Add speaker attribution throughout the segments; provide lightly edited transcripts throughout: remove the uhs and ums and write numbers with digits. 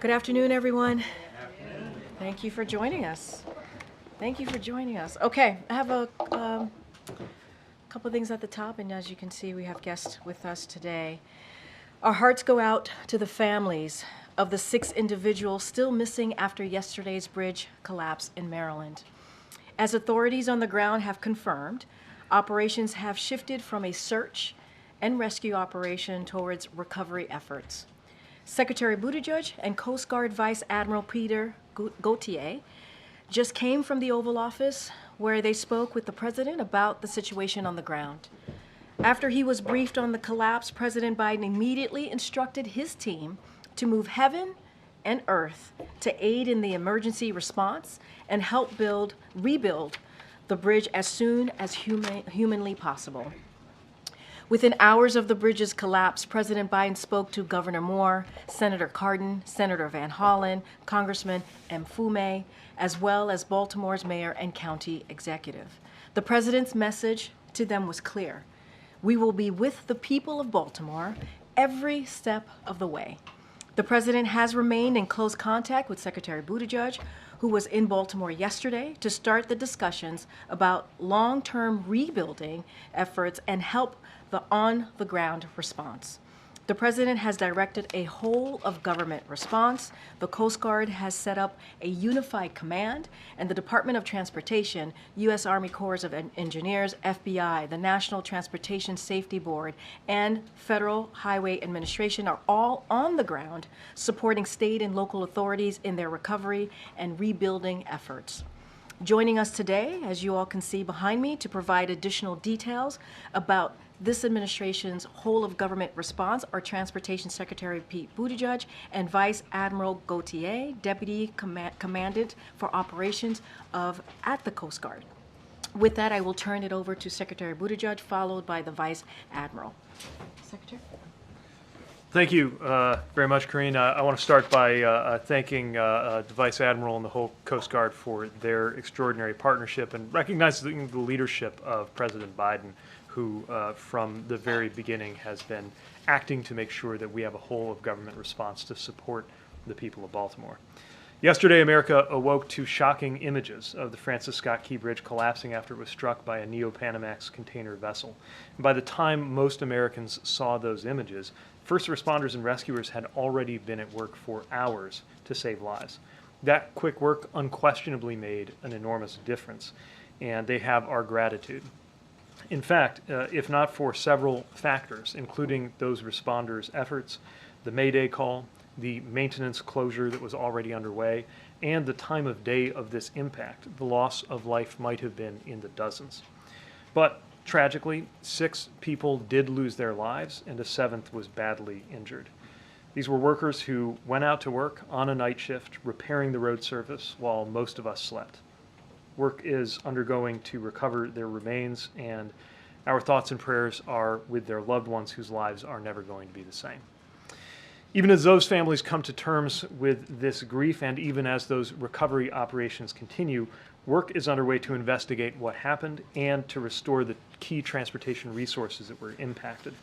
Speaker 1: Good afternoon, everyone. Thank you for joining us. Thank you for joining us. Okay, I have a couple things at the top, and as you can see, we have guests with us today. Our hearts go out to the families of the 6 individuals still missing after yesterday's bridge collapse in Maryland. As authorities on the ground have confirmed, operations have shifted from a search and rescue operation towards recovery efforts. Secretary Buttigieg and Coast Guard Vice Admiral Peter Gautier just came from the Oval Office, where they spoke with the president about the situation on the ground. After he was briefed on the collapse, President Biden immediately instructed his team to move heaven and earth to aid in the emergency response and help rebuild the bridge as soon as humanly possible. Within hours of the bridge's collapse, President Biden spoke to Governor Moore, Senator Cardin, Senator Van Hollen, Congressman Mfume, as well as Baltimore's mayor and county executive. The president's message to them was clear. We will be with the people of Baltimore every step of the way. The president has remained in close contact with Secretary Buttigieg, who was in Baltimore yesterday to start the discussions about long-term rebuilding efforts and help the on-the-ground response. The president has directed a whole-of-government response. The Coast Guard has set up a unified command, and the Department of Transportation, U.S. Army Corps of Engineers, FBI, the National Transportation Safety Board, and Federal Highway Administration are all on the ground supporting state and local authorities in their recovery and rebuilding efforts. Joining us today, as you all can see behind me, to provide additional details about this administration's whole-of-government response are Transportation Secretary Pete Buttigieg and Vice Admiral Gautier, Deputy Commandant for Operations at the Coast Guard. With that, I will turn it over to Secretary Buttigieg, followed by the Vice Admiral. Secretary?
Speaker 2: Thank you very much, Karine. I want to start by thanking the Vice Admiral and the whole Coast Guard for their extraordinary partnership and recognizing the leadership of President Biden, who from the very beginning has been acting to make sure that we have a whole-of-government response to support the people of Baltimore. Yesterday, America awoke to shocking images of the Francis Scott Key Bridge collapsing after it was struck by a Neo-Panamax container vessel. And by the time most Americans saw those images, first responders and rescuers had already been at work for hours to save lives. That quick work unquestionably made an enormous difference, and they have our gratitude. In fact, if not for several factors, including those responders' efforts, the Mayday call, the maintenance closure that was already underway, and the time of day of this impact, the loss of life might have been in the dozens. But tragically, 6 people did lose their lives, and a 7th was badly injured. These were workers who went out to work on a night shift, repairing the road surface while most of us slept. Work is undergoing to recover their remains, and our thoughts and prayers are with their loved ones whose lives are never going to be the same. Even as those families come to terms with this grief, and even as those recovery operations continue, work is underway to investigate what happened and to restore the key transportation resources that were impacted.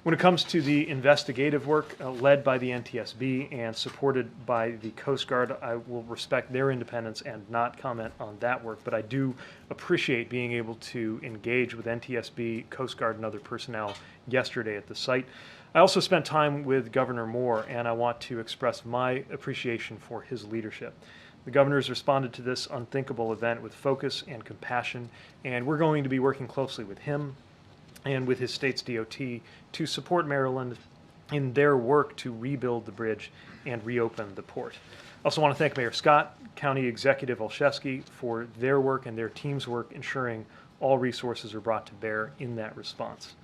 Speaker 2: When it comes to the investigative work led by the NTSB and supported by the Coast Guard, I will respect their independence and not comment on that work, but I do appreciate being able to engage with NTSB, Coast Guard, and other personnel yesterday at the site. I also spent time with Governor Moore, and I want to express my appreciation for his leadership. The governor has responded to this unthinkable event with focus and compassion, and we're going to be working closely with him and with his state's DOT to support Maryland in their work to rebuild the bridge and reopen the port. I also want to thank Mayor Scott, County Executive Olszewski for their work and their team's work ensuring all resources are brought to bear in that response.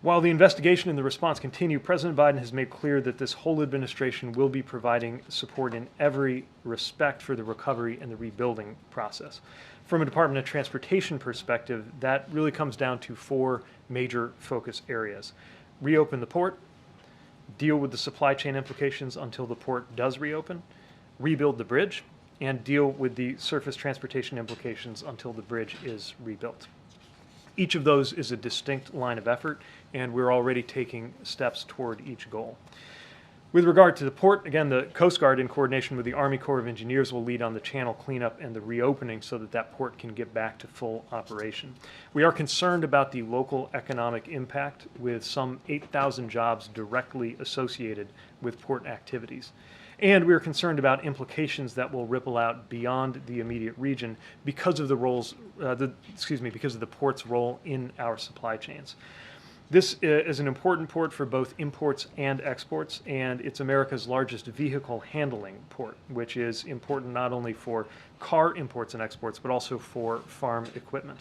Speaker 2: While the investigation and the response continue, President Biden has made clear that this whole administration will be providing support in every respect for the recovery and the rebuilding process. From a Department of Transportation perspective, that really comes down to 4 major focus areas. Reopen the port, deal with the supply chain implications until the port does reopen, rebuild the bridge, and deal with the surface transportation implications until the bridge is rebuilt. Each of those is a distinct line of effort, and we're already taking steps toward each goal. With regard to the port, again, the Coast Guard, in coordination with the Army Corps of Engineers, will lead on the channel cleanup and the reopening so that that port can get back to full operation. We are concerned about the local economic impact, with some 8,000 jobs directly associated with port activities. And we are concerned about implications that will ripple out beyond the immediate region because of because of the port's role in our supply chains. This is an important port for both imports and exports, and it's America's largest vehicle handling port, which is important not only for car imports and exports, but also for farm equipment.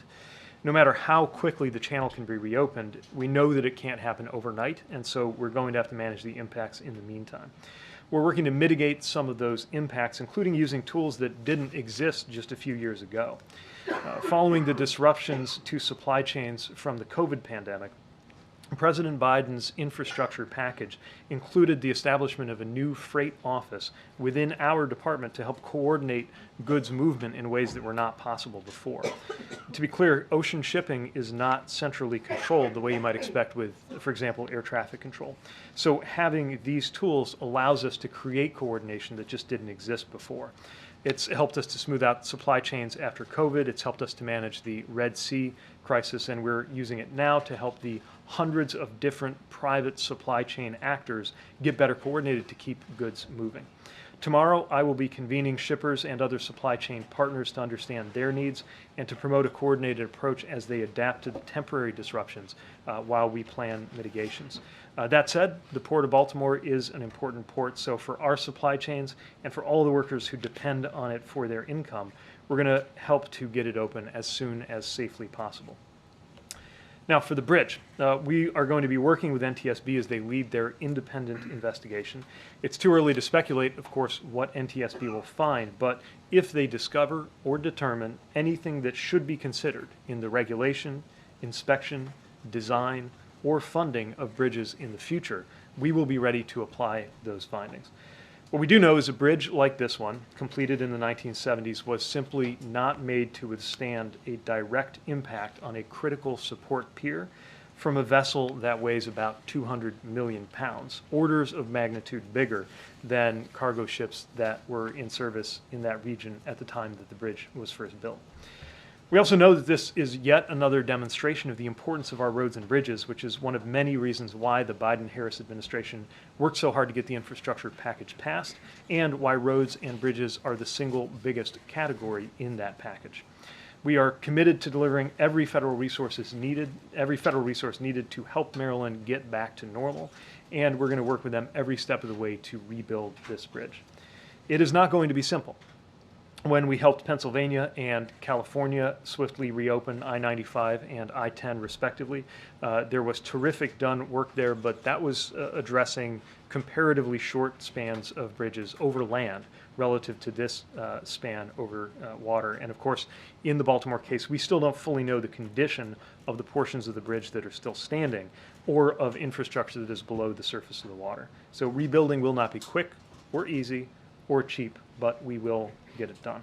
Speaker 2: No matter how quickly the channel can be reopened, we know that it can't happen overnight, and so we're going to have to manage the impacts in the meantime. We're working to mitigate some of those impacts, including using tools that didn't exist just a few years ago. Following the disruptions to supply chains from the COVID pandemic, President Biden's infrastructure package included the establishment of a new freight office within our department to help coordinate goods movement in ways that were not possible before. To be clear, ocean shipping is not centrally controlled the way you might expect with, for example, air traffic control. So having these tools allows us to create coordination that just didn't exist before. It's helped us to smooth out supply chains after COVID. It's helped us to manage the Red Sea crisis, and we're using it now to help the hundreds of different private supply chain actors get better coordinated to keep goods moving. Tomorrow, I will be convening shippers and other supply chain partners to understand their needs and to promote a coordinated approach as they adapt to the temporary disruptions while we plan mitigations. That said, the Port of Baltimore is an important port, so for our supply chains and for all the workers who depend on it for their income, we're going to help to get it open as soon as safely possible. Now, for the bridge, we are going to be working with NTSB as they lead their independent investigation. It's too early to speculate, of course, what NTSB will find, but if they discover or determine anything that should be considered in the regulation, inspection, design, or funding of bridges in the future, we will be ready to apply those findings. What we do know is a bridge like this one, completed in the 1970s, was simply not made to withstand a direct impact on a critical support pier from a vessel that weighs about 200 million pounds, orders of magnitude bigger than cargo ships that were in service in that region at the time that the bridge was first built. We also know that this is yet another demonstration of the importance of our roads and bridges, which is one of many reasons why the Biden-Harris administration worked so hard to get the infrastructure package passed, and why roads and bridges are the single biggest category in that package. We are committed to delivering every federal resource needed to help Maryland get back to normal, and we're going to work with them every step of the way to rebuild this bridge. It is not going to be simple. When we helped Pennsylvania and California swiftly reopen I-95 and I-10 respectively, there was terrific done work there, but that was addressing comparatively short spans of bridges over land relative to this span over water. And of course, in the Baltimore case, we still don't fully know the condition of the portions of the bridge that are still standing or of infrastructure that is below the surface of the water. So rebuilding will not be quick or easy or cheap, but we will get it done.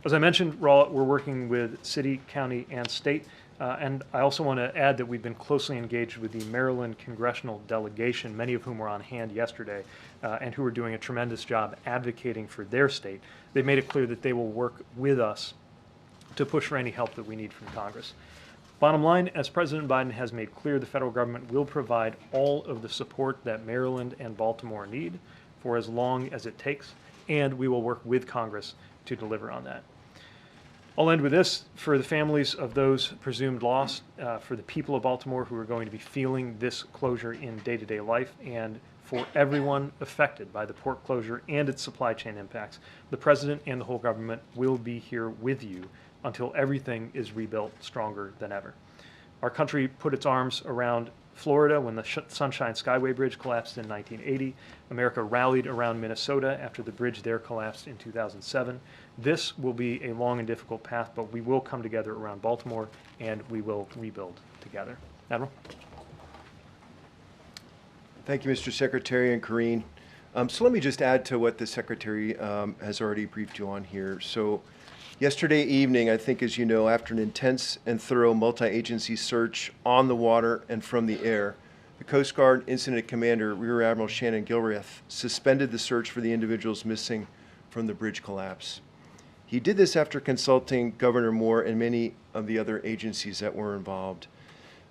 Speaker 2: As I mentioned, we're working with city, county, and state, and I also want to add that we've been closely engaged with the Maryland congressional delegation, many of whom were on hand yesterday, and who are doing a tremendous job advocating for their state. They've made it clear that they will work with us to push for any help that we need from Congress. Bottom line, as President Biden has made clear, the federal government will provide all of the support that Maryland and Baltimore need for as long as it takes, and we will work with Congress to deliver on that. I'll end with this. For the families of those presumed lost, for the people of Baltimore who are going to be feeling this closure in day-to-day life, and for everyone affected by the port closure and its supply chain impacts, the President and the whole government will be here with you until everything is rebuilt stronger than ever. Our country put its arms around Florida when the Sunshine Skyway Bridge collapsed in 1980. America rallied around Minnesota after the bridge there collapsed in 2007. This will be a long and difficult path, but we will come together around Baltimore, and we will rebuild together. Admiral?
Speaker 3: Thank you, Mr. Secretary and Karine. So let me just add to what the Secretary has already briefed you on here. So yesterday evening, I think, as you know, after an intense and thorough multi-agency search on the water and from the air, the Coast Guard Incident Commander, Rear Admiral Shannon Gilreath, suspended the search for the individuals missing from the bridge collapse. He did this after consulting Governor Moore and many of the other agencies that were involved.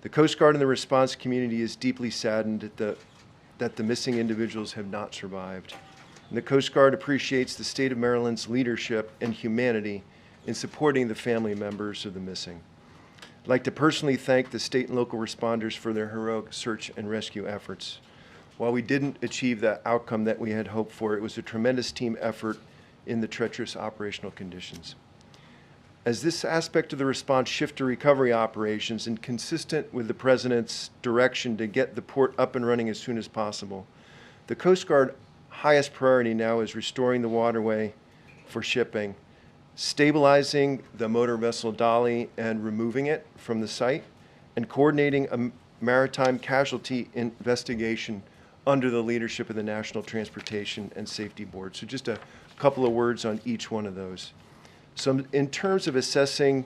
Speaker 3: The Coast Guard and the response community is deeply saddened that the missing individuals have not survived. And the Coast Guard appreciates the state of Maryland's leadership and humanity in supporting the family members of the missing. I'd like to personally thank the state and local responders for their heroic search and rescue efforts. While we didn't achieve the outcome that we had hoped for, it was a tremendous team effort in the treacherous operational conditions. As this aspect of the response shift to recovery operations and consistent with the President's direction to get the port up and running as soon as possible, the Coast Guard highest priority now is restoring the waterway for shipping, stabilizing the motor vessel Dolly and removing it from the site, and coordinating a maritime casualty investigation under the leadership of the National Transportation and Safety Board. So just a couple of words on each one of those. So in terms of assessing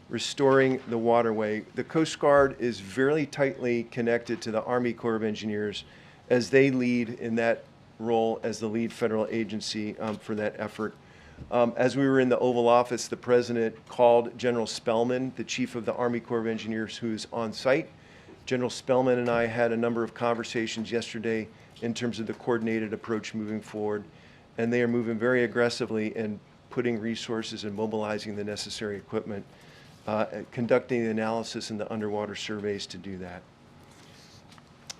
Speaker 3: restoring the waterway, the Coast Guard is very tightly connected to the Army Corps of Engineers as they lead in that role as the lead federal agency for that effort. As we were in the Oval Office, the President called General Spellman, the Chief of the Army Corps of Engineers, who's on site. General Spellman and I had a number of conversations yesterday in terms of the coordinated approach moving forward, and they are moving very aggressively in putting resources and mobilizing the necessary equipment, conducting the analysis and the underwater surveys to do that.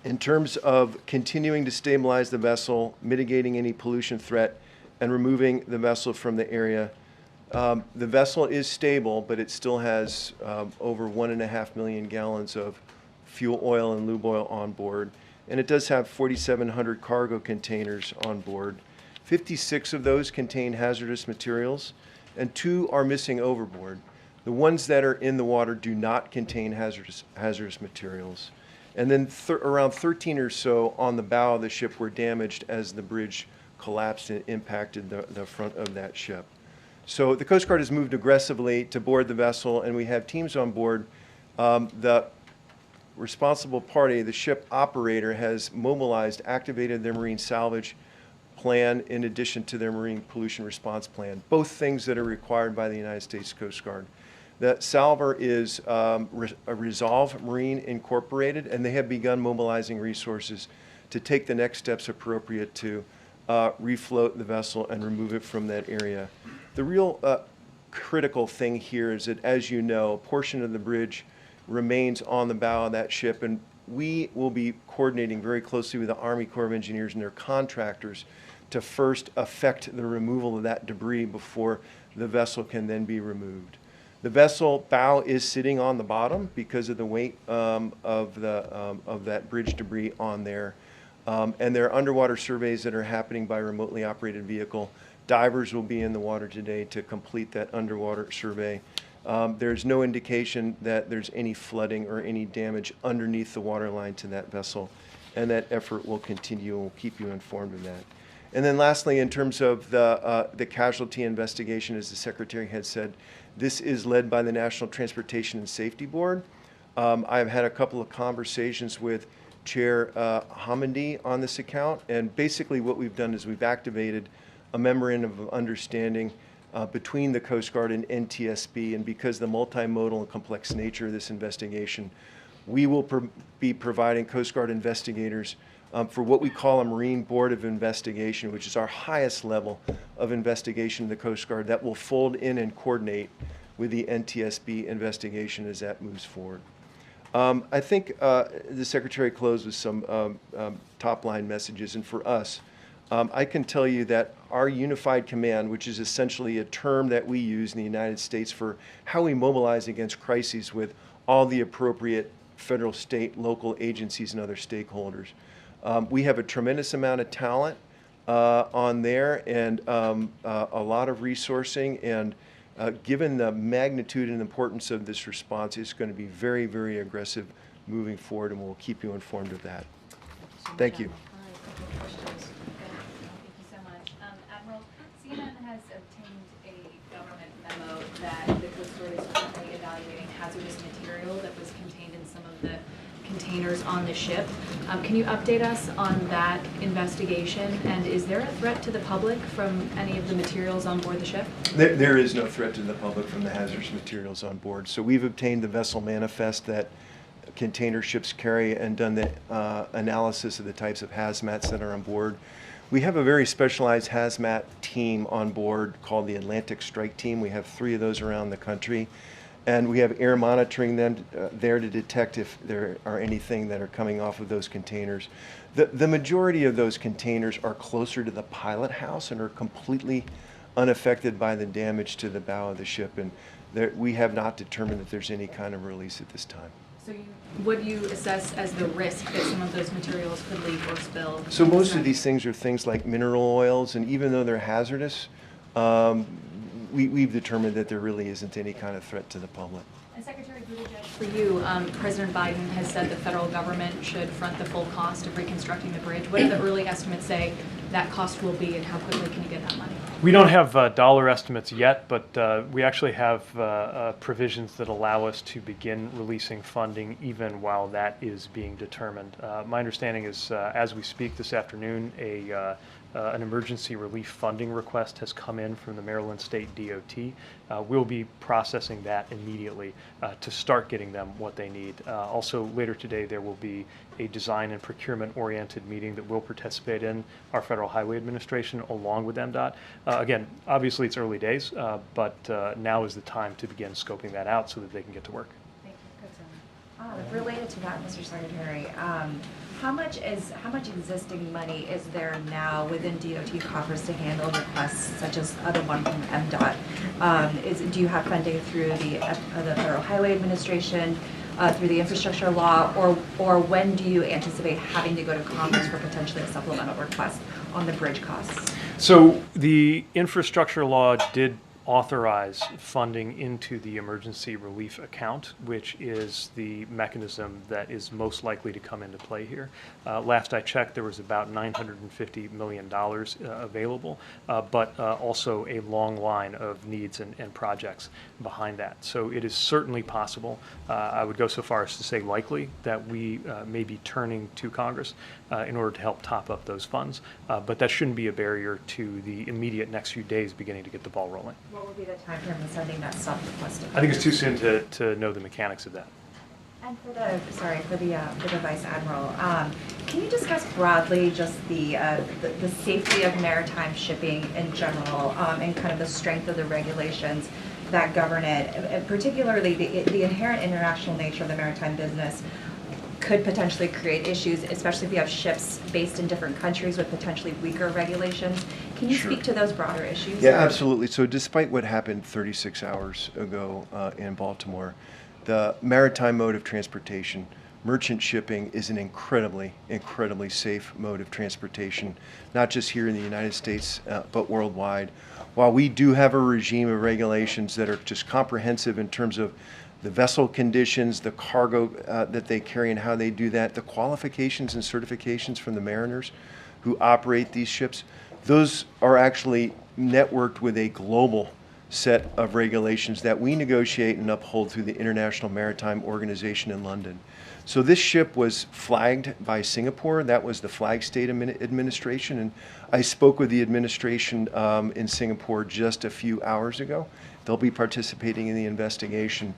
Speaker 3: In terms of continuing to stabilize the vessel, mitigating any pollution threat, and removing the vessel from the area, the vessel is stable, but it still has over 1.5 million gallons of fuel oil and lube oil on board, and it does have 4,700 cargo containers on board. 56 of those contain hazardous materials, and 2 are missing overboard. The ones that are in the water do not contain hazardous materials. And then around 13 or so on the bow of the ship were damaged as the bridge collapsed and impacted the front of that ship. So the Coast Guard has moved aggressively to board the vessel, and we have teams on board. The responsible party, the ship operator, has mobilized, activated their marine salvage plan in addition to their marine pollution response plan, both things that are required by the United States Coast Guard. The salver is a Resolve Marine Incorporated, and they have begun mobilizing resources to take the next steps appropriate to refloat the vessel and remove it from that area. The real critical thing here is that, as you know, a portion of the bridge remains on the bow of that ship, and we will be coordinating very closely with the Army Corps of Engineers and their contractors to first effect the removal of that debris before the vessel can then be removed. The vessel bow is sitting on the bottom because of the weight of that bridge debris on there. And there are underwater surveys that are happening by remotely operated vehicle. Divers will be in the water today to complete that underwater survey. There's no indication that there's any flooding or any damage underneath the waterline to that vessel, and that effort will continue, and we'll keep you informed of that. And then lastly, in terms of the casualty investigation, as the Secretary had said, this is led by the National Transportation and Safety Board. I've had a couple of conversations with Chair Hamandi on this account, and basically what we've done is we've activated a memorandum of understanding between the Coast Guard and NTSB, and because of the multimodal and complex nature of this investigation, we will be providing Coast Guard investigators for what we call a Marine Board of Investigation, which is our highest level of investigation in the Coast Guard that will fold in and coordinate with the NTSB investigation as that moves forward. I think the Secretary closed with some top-line messages, and for us, I can tell you that our unified command, which is essentially a term that we use in the United States for how we mobilize against crises with all the appropriate federal, state, local agencies and other stakeholders. We have a tremendous amount of talent on there, and a lot of resourcing, and given the magnitude and importance of this response, it's going to be very, very aggressive moving forward, and we'll keep you informed of that. Thank you.
Speaker 4: Thank you so much. Admiral, CNN has obtained a government memo that the Coast Guard is currently evaluating hazardous material that was contained in some of the containers on the ship. Can you update us on that investigation? And is there a threat to the public from any of the materials on board the ship?
Speaker 3: There is no threat to the public from the hazardous materials on board. So we've obtained the vessel manifest that container ships carry and done the analysis of the types of hazmats that are on board. We have a very specialized hazmat team on board called the Atlantic Strike Team. We have 3 of those around the country. And we have air monitoring them there to detect if there are anything that are coming off of those containers. The majority of those containers are closer to the pilot house and are completely unaffected by the damage to the bow of the ship. And we have not determined that there's any kind of release at this time.
Speaker 4: So what do you assess as the risk that some of those materials could leak or spill?
Speaker 3: So most of these things are things like mineral oils, and even though they're hazardous, we've determined that there really isn't any kind of threat to the public.
Speaker 4: And Secretary Buttigieg, for you, President Biden has said the federal government should front the full cost of reconstructing the bridge. What do the early estimates say that cost will be, and how quickly can you get that money?
Speaker 2: We don't have dollar estimates yet, but we actually have provisions that allow us to begin releasing funding even while that is being determined. My understanding is, as we speak this afternoon, an emergency relief funding request has come in from the Maryland State DOT. We'll be processing that immediately to start getting them what they need. Also, later today, there will be a design and procurement-oriented meeting that we'll participate in, our Federal Highway Administration, along with MDOT. Again, obviously it's early days, but now is the time to begin scoping that out so that they can get to work.
Speaker 5: Thank you. Related to that, Mr. Secretary, how much existing money is there now within DOT coffers to handle requests such as the one from MDOT? Do you have funding through the Federal Highway Administration, through the infrastructure law, or when do you anticipate having to go to Congress for potentially a supplemental request on the bridge costs?
Speaker 2: So the infrastructure law did authorize funding into the emergency relief account, which is the mechanism that is most likely to come into play here. Last I checked, there was about $950 million available, but also a long line of needs and projects behind that. So it is certainly possible, I would go so far as to say likely, that we may be turning to Congress in order to help top up those funds, but that shouldn't be a barrier to the immediate next few days beginning to get the ball rolling.
Speaker 5: What would be the time frame of sending that sub request?
Speaker 2: I think it's too soon to know the mechanics of that.
Speaker 5: And for the Vice Admiral, can you discuss broadly just the safety of maritime shipping in general, and kind of the strength of the regulations that govern it, and particularly the inherent international nature of the maritime business could potentially create issues, especially if you have ships based in different countries with potentially weaker regulations. Can you speak to those broader issues?
Speaker 3: Yeah, absolutely. So despite what happened 36 hours ago in Baltimore, the maritime mode of transportation, merchant shipping, is an incredibly, incredibly safe mode of transportation, not just here in the United States, but worldwide. While we do have a regime of regulations that are just comprehensive in terms of the vessel conditions, the cargo that they carry and how they do that, the qualifications and certifications from the mariners who operate these ships, those are actually networked with a global set of regulations that we negotiate and uphold through the International Maritime Organization in London. So this ship was flagged by Singapore. That was the flag state administration. And I spoke with the administration in Singapore just a few hours ago. They'll be participating in the investigation.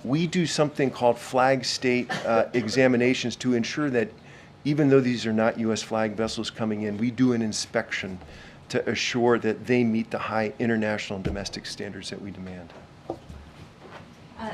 Speaker 3: We do something called flag state examinations to ensure that even though these are not U.S. flag vessels coming in, we do an inspection to assure that they meet the high international and domestic standards that we demand.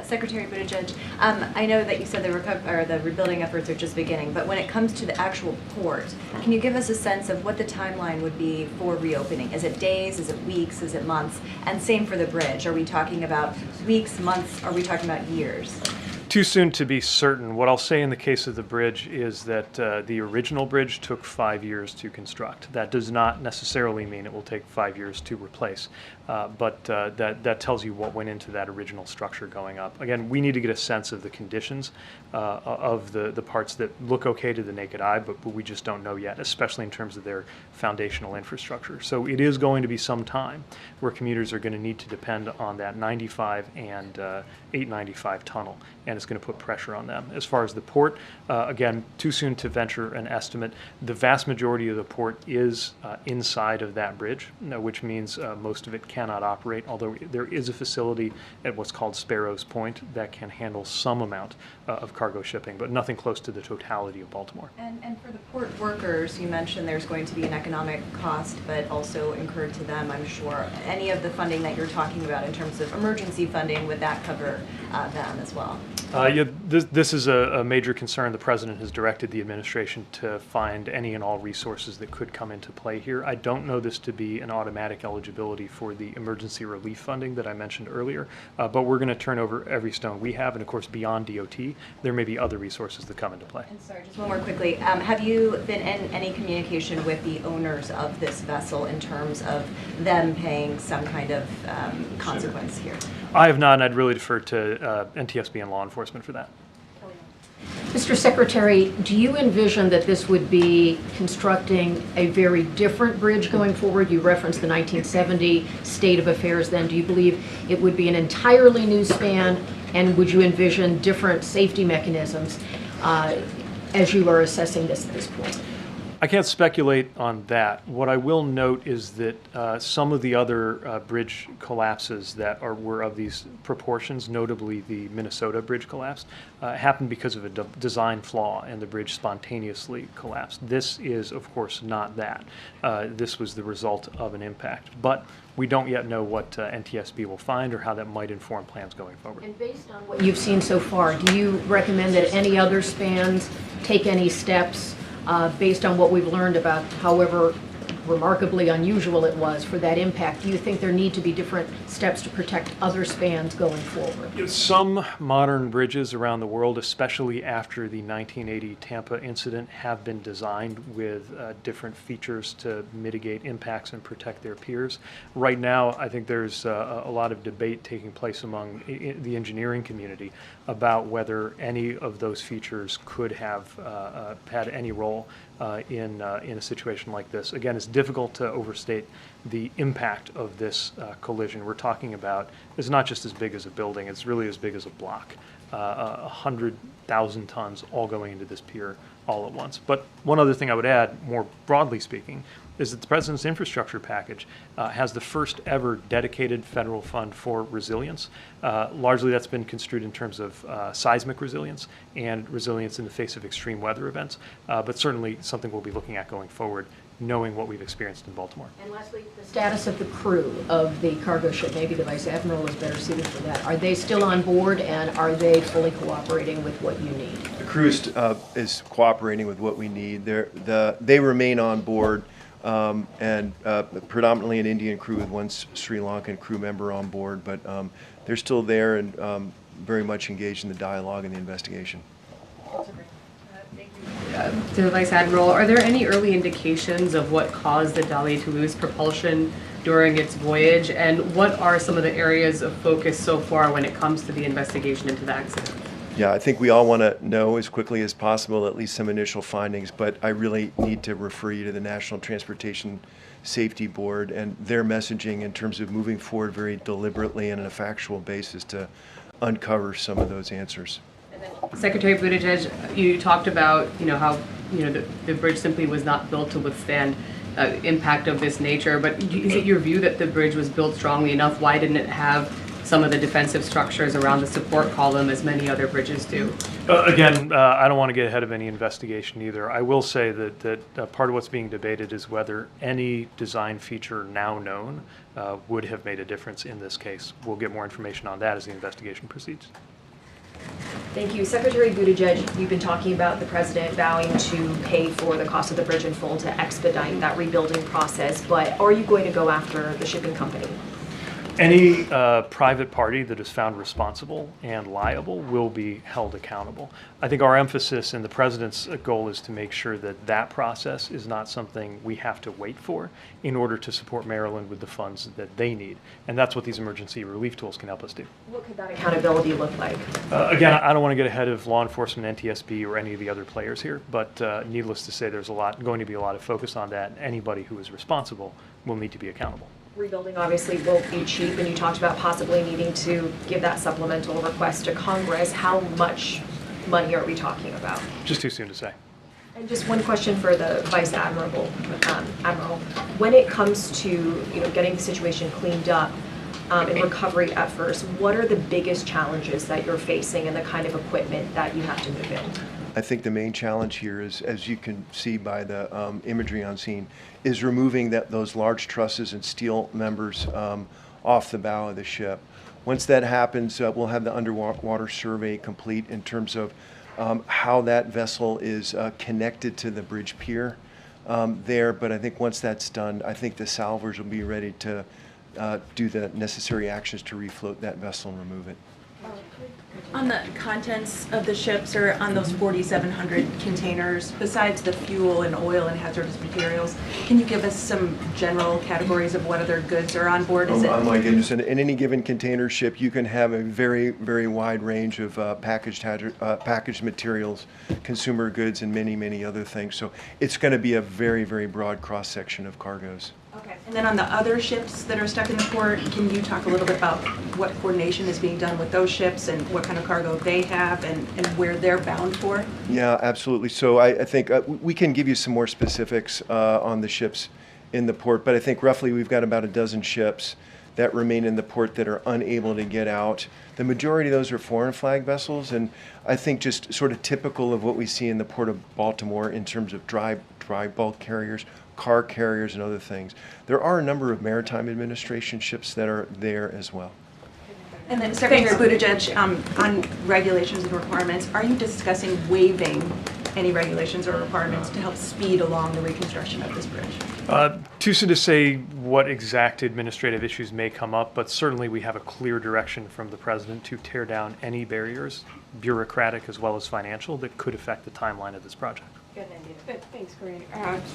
Speaker 6: Secretary Buttigieg, I know that you said the rebuilding efforts are just beginning, but when it comes to the actual port, can you give us a sense of what the timeline would be for reopening? Is it days? Is it weeks? Is it months? And same for the bridge. Are we talking about weeks, months? Are we talking about years?
Speaker 2: Too soon to be certain. What I'll say in the case of the bridge is that the original bridge took 5 years to construct. That does not necessarily mean it will take 5 years to replace. but that tells you what went into that original structure going up. Again, we need to get a sense of the conditions of the parts that look okay to the naked eye, but we just don't know yet, especially in terms of their foundational infrastructure. So it is going to be some time where commuters are going to need to depend on that 95 and 895 tunnel, and it's going to put pressure on them. As far as the port, again, too soon to venture an estimate. The vast majority of the port is inside of that bridge, which means most of it cannot operate, although there is a facility at what's called Sparrows Point that can handle some amount of cargo shipping, but nothing close to the totality of Baltimore.
Speaker 6: And for the port workers, you mentioned there's going to be an economic cost, but also incurred to them, I'm sure. Any of the funding that you're talking about in terms of emergency funding, would that cover them as well?
Speaker 2: Yeah, this is a major concern. The President has directed the administration to find any and all resources that could come into play here. I don't know this to be an automatic eligibility for the emergency relief funding that I mentioned earlier, but we're going to turn over every stone we have, and of course beyond DOT, there may be other resources that come into play.
Speaker 6: And sorry, just one more quickly. Have you been in any communication with the owners of this vessel in terms of them paying some kind of consequence here?
Speaker 2: I have not, and I'd really defer to NTSB and law enforcement for that.
Speaker 1: Mr. Secretary, do you envision that this would be constructing a very different bridge going forward? You referenced the 1970 state of affairs then. Do you believe it would be an entirely new span, and would you envision different safety mechanisms as you are assessing this at this point?
Speaker 2: I can't speculate on that. What I will note is that some of the other bridge collapses that were of these proportions, notably the Minnesota bridge collapse, happened because of a design flaw, and the bridge spontaneously collapsed. This is, of course, not that. This was the result of an impact. But we don't yet know what NTSB will find or how that might inform plans going forward.
Speaker 1: And based on what you've seen so far, do you recommend that any other spans take any steps based on what we've learned about however remarkably unusual it was for that impact? Do you think there need to be different steps to protect other spans going forward?
Speaker 2: Some modern bridges around the world, especially after the 1980 Tampa incident, have been designed with different features to mitigate impacts and protect their peers. Right now, I think there's a lot of debate taking place among the engineering community about whether any of those features could have had any role in a situation like this. Again, it's difficult to overstate the impact of this collision. We're talking about, it's not just as big as a building, it's really as big as a block. 100,000 tons all going into this pier all at once. But one other thing I would add, more broadly speaking, is that the President's infrastructure package has the first ever dedicated federal fund for resilience. Largely that's been construed in terms of seismic resilience and resilience in the face of extreme weather events, but certainly something we'll be looking at going forward, knowing what we've experienced in Baltimore.
Speaker 1: And lastly, the status of the crew of the cargo ship, maybe the Vice Admiral is better suited for that. Are they still on board, and are they fully cooperating with what you need?
Speaker 3: The crew is cooperating with what we need. They remain on board, and predominantly an Indian crew with one Sri Lankan crew member on board, but they're still there and very much engaged in the dialogue and the investigation.
Speaker 7: To the Vice Admiral, are there any early indications of what caused the Dali to lose propulsion during its voyage, and what are some of the areas of focus so far when it comes to the investigation into the accident?
Speaker 3: Yeah, I think we all want to know as quickly as possible at least some initial findings, but I really need to refer you to the National Transportation Safety Board and their messaging in terms of moving forward very deliberately and on a factual basis to uncover some of those answers.
Speaker 7: Secretary Buttigieg, you talked about, how, the bridge simply was not built to withstand impact of this nature, but is it your view that the bridge was built strongly enough? Why didn't it have some of the defensive structures around the support column as many other bridges do?
Speaker 2: Again, I don't want to get ahead of any investigation either. I will say that part of what's being debated is whether any design feature now known would have made a difference in this case. We'll get more information on that as the investigation proceeds.
Speaker 8: Thank you. Secretary Buttigieg, you've been talking about the president vowing to pay for the cost of the bridge in full to expedite that rebuilding process, but are you going to go after the shipping company?
Speaker 2: Any private party that is found responsible and liable will be held accountable. I think our emphasis and the president's goal is to make sure that that process is not something we have to wait for in order to support Maryland with the funds that they need. And that's what these emergency relief tools can help us do.
Speaker 8: What could that accountability look like?
Speaker 2: Again, I don't want to get ahead of law enforcement, NTSB, or any of the other players here, but needless to say, there's going to be a lot of focus on that. Anybody who is responsible will need to be accountable.
Speaker 8: Rebuilding obviously won't be cheap, and you talked about possibly needing to give that supplemental request to Congress. How much money are we talking about?
Speaker 2: Just too soon to say.
Speaker 8: And just one question for the Vice Admiral. When it comes to getting the situation cleaned up and recovery efforts, what are the biggest challenges that you're facing and the kind of equipment that you have to move in?
Speaker 3: I think the main challenge here is, as you can see by the imagery on scene, is removing those large trusses and steel members off the bow of the ship. Once that happens, we'll have the underwater survey complete in terms of how that vessel is connected to the bridge pier there. But I think once that's done, I think the salvors will be ready to do the necessary actions to refloat that vessel and remove it.
Speaker 9: On the contents of the ships, or on those 4,700 containers, besides the fuel and oil and hazardous materials, can you give us some general categories of what other goods are on board?
Speaker 3: Oh my goodness, in any given container ship, you can have a very, very wide range of packaged materials, consumer goods, and many, many other things. So it's going to be a very, very broad cross-section of cargoes.
Speaker 9: Okay. And then on the other ships that are stuck in the port, can you talk a little bit about what coordination is being done with those ships and what kind of cargo they have and where they're bound for?
Speaker 3: Yeah, absolutely. So I think we can give you some more specifics on the ships in the port, but I think roughly we've got about a dozen ships that remain in the port that are unable to get out. The majority of those are foreign flag vessels, and I think just sort of typical of what we see in the port of Baltimore in terms of dry bulk carriers, car carriers, and other things. There are a number of Maritime Administration ships that are there as well.
Speaker 9: And then Secretary Buttigieg, on regulations and requirements, are you discussing waiving any regulations or requirements to help speed along the reconstruction of this bridge?
Speaker 2: Too soon to say what exact administrative issues may come up, but certainly we have a clear direction from the president to tear down any barriers, bureaucratic as well as financial, that could affect the timeline of this project.
Speaker 10: Thanks, Karine.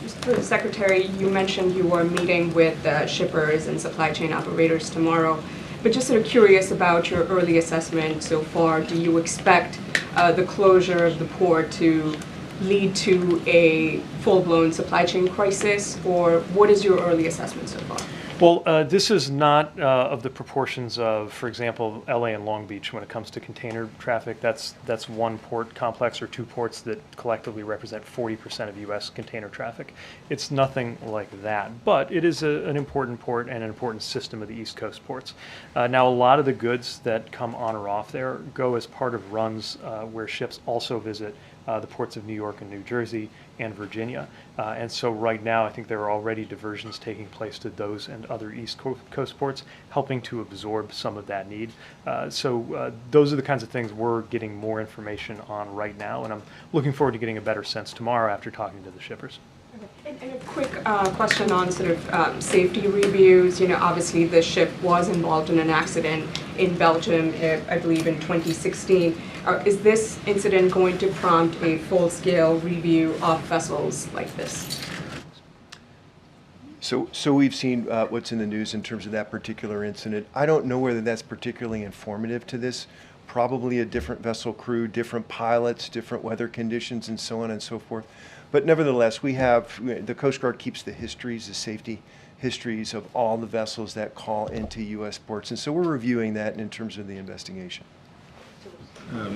Speaker 10: Just for the Secretary, you mentioned you were meeting with shippers and supply chain operators tomorrow, but just sort of curious about your early assessment so far. Do you expect the closure of the port to lead to a full-blown supply chain crisis, or what is your early assessment so far?
Speaker 2: Well, this is not of the proportions of, for example, LA and Long Beach when it comes to container traffic. That's one port complex or two ports that collectively represent 40% of U.S. container traffic. It's nothing like that, but it is an important port and an important system of the East Coast ports. Now, a lot of the goods that come on or off there go as part of runs where ships also visit the ports of New York and New Jersey and Virginia. And so right now, I think there are already diversions taking place to those and other East Coast ports, helping to absorb some of that need. So those are the kinds of things we're getting more information on right now, and I'm looking forward to getting a better sense tomorrow after talking to the shippers.
Speaker 10: And a quick question on sort of safety reviews. You know, obviously the ship was involved in an accident in Belgium, I believe in 2016. Is this incident going to prompt a full-scale review of vessels like this?
Speaker 3: So we've seen what's in the news in terms of that particular incident. I don't know whether that's particularly informative to this. Probably a different vessel crew, different pilots, different weather conditions, and so on and so forth. But nevertheless, the Coast Guard keeps the safety histories of all the vessels that call into U.S. ports. And so we're reviewing that in terms of the investigation.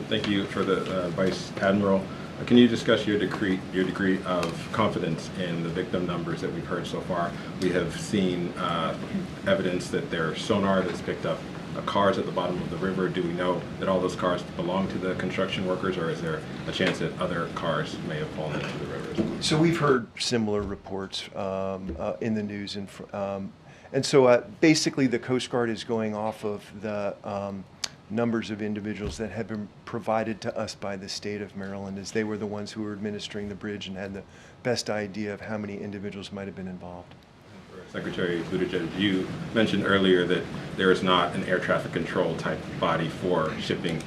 Speaker 11: Thank you for the Vice Admiral. Can you discuss your degree of confidence in the victim numbers that we've heard so far? We have seen evidence that there are sonar that's picked up cars at the bottom of the river. Do we know that all those cars belong to the construction workers, or is there a chance that other cars may have fallen into the river?
Speaker 3: So we've heard similar reports in the news, and so basically the Coast Guard is going off of the numbers of individuals that have been provided to us by the state of Maryland, as they were the ones who were administering the bridge and had the best idea of how many individuals might have been involved.
Speaker 11: For a Secretary Buttigieg, you mentioned earlier that there is not an air traffic control type body for shipping.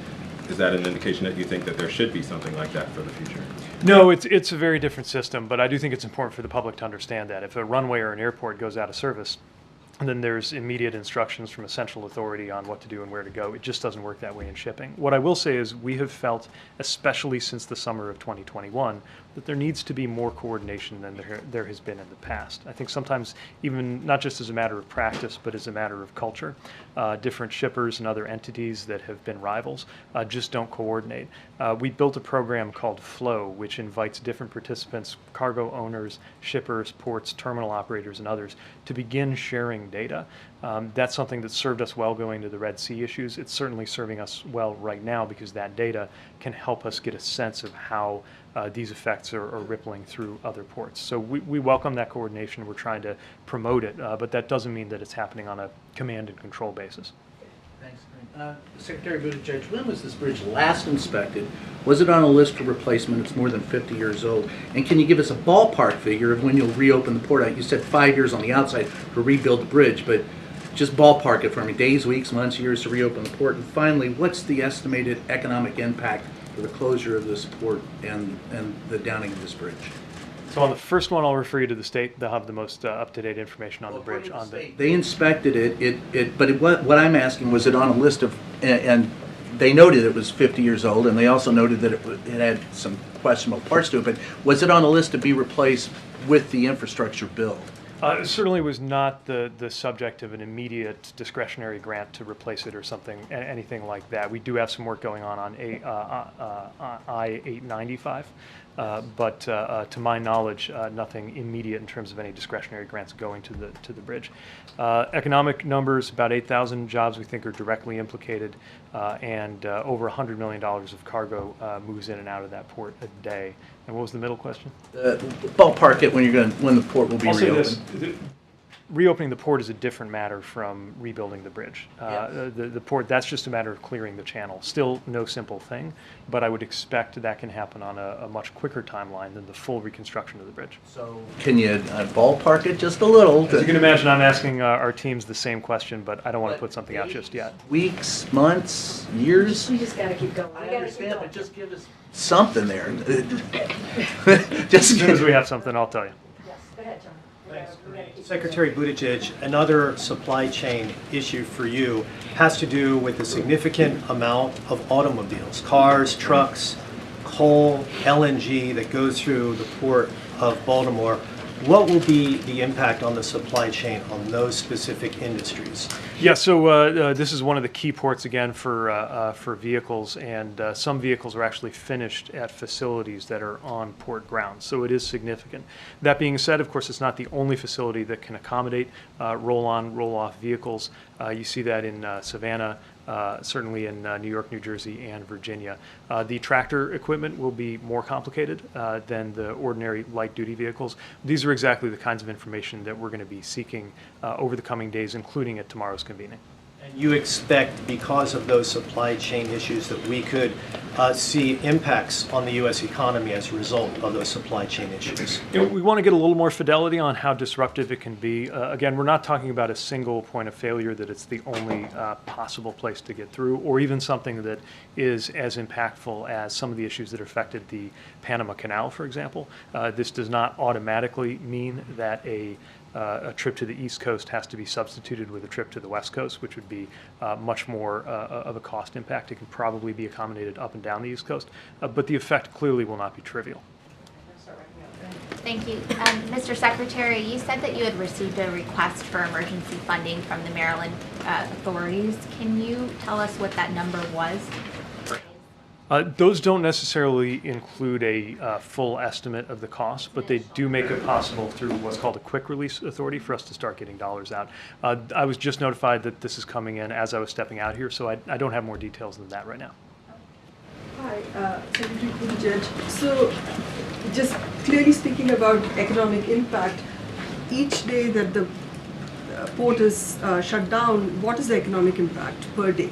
Speaker 11: Is that an indication that you think that there should be something like that for the future?
Speaker 2: No, it's a very different system, but I do think it's important for the public to understand that. If a runway or an airport goes out of service, and then there's immediate instructions from a central authority on what to do and where to go. It just doesn't work that way in shipping. What I will say is we have felt, especially since the summer of 2021, that there needs to be more coordination than there has been in the past. I think sometimes even not just as a matter of practice, but as a matter of culture, different shippers and other entities that have been rivals just don't coordinate. We built a program called Flow, which invites different participants, cargo owners, shippers, ports, terminal operators, and others, to begin sharing data. That's something that served us well going to the Red Sea issues. It's certainly serving us well right now because that data can help us get a sense of how these effects are rippling through other ports. So we welcome that coordination. We're trying to promote it, but that doesn't mean that it's happening on a command and control basis.
Speaker 12: Thanks, Karine. Secretary Buttigieg, when was this bridge last inspected? Was it on a list for replacement? It's more than 50 years old. And can you give us a ballpark figure of when you'll reopen the port? You said 5 years on the outside to rebuild the bridge, but just ballpark it for me. Days, weeks, months, years to reopen the port. And finally, what's the estimated economic impact for the closure of this port and the downing of this bridge?
Speaker 2: So on the first one, I'll refer you to the state. They'll have the most up-to-date information on the bridge.
Speaker 12: They inspected it, but what I'm asking, was it on a list of, and they noted it was 50 years old, and they also noted that it had some questionable parts to it, but was it on a list to be replaced with the infrastructure bill?
Speaker 2: It certainly was not the subject of an immediate discretionary grant to replace it or something, anything like that. We do have some work going on I-895, but to my knowledge, nothing immediate in terms of any discretionary grants going to the bridge. Economic numbers, about 8,000 jobs we think are directly implicated, and over $100 million of cargo moves in and out of that port a day. And what was the middle question?
Speaker 12: Ballpark it when the port will be reopened.
Speaker 2: Reopening the port is a different matter from rebuilding the bridge.
Speaker 12: Yes.
Speaker 2: The port, that's just a matter of clearing the channel. Still no simple thing, but I would expect that can happen on a much quicker timeline than the full reconstruction of the bridge.
Speaker 12: So can you ballpark it just a little?
Speaker 2: As you can imagine, I'm asking our teams the same question, but I don't want to put something out just yet.
Speaker 12: Weeks, months, years?
Speaker 8: We just gotta keep going.
Speaker 12: I understand, but just give us something there.
Speaker 2: As soon as we have something, I'll tell you.
Speaker 8: Yes, go ahead, John.
Speaker 13: Secretary Buttigieg, another supply chain issue for you has to do with the significant amount of automobiles, cars, trucks, coal, LNG that goes through the port of Baltimore. What will be the impact on the supply chain on those specific industries?
Speaker 2: Yeah, so this is one of the key ports again for vehicles, and some vehicles are actually finished at facilities that are on port grounds, so it is significant. That being said, of course, it's not the only facility that can accommodate roll-on, roll-off vehicles. You see that in Savannah, certainly in New York, New Jersey, and Virginia. The tractor equipment will be more complicated than the ordinary light-duty vehicles. These are exactly the kinds of information that we're going to be seeking over the coming days, including at tomorrow's convening.
Speaker 13: And you expect, because of those supply chain issues, that we could see impacts on the U.S. economy as a result of those supply chain issues?
Speaker 2: You know, we want to get a little more fidelity on how disruptive it can be. Again, we're not talking about a single point of failure that it's the only possible place to get through, or even something that is as impactful as some of the issues that affected the Panama Canal, for example. This does not automatically mean that a trip to the East Coast has to be substituted with a trip to the West Coast, which would be much more of a cost impact. It can probably be accommodated up and down the East Coast, but the effect clearly will not be trivial.
Speaker 14: Thank you. Mr. Secretary, you said that you had received a request for emergency funding from the Maryland authorities. Can you tell us what that number was?
Speaker 2: Those don't necessarily include a full estimate of the cost, but they do make it possible through what's called a quick release authority for us to start getting dollars out. I was just notified that this is coming in as I was stepping out here, so I don't have more details than that right now.
Speaker 15: Hi, Secretary Buttigieg. So, just clearly speaking about economic impact, each day that the port is shut down, what is the economic impact per day?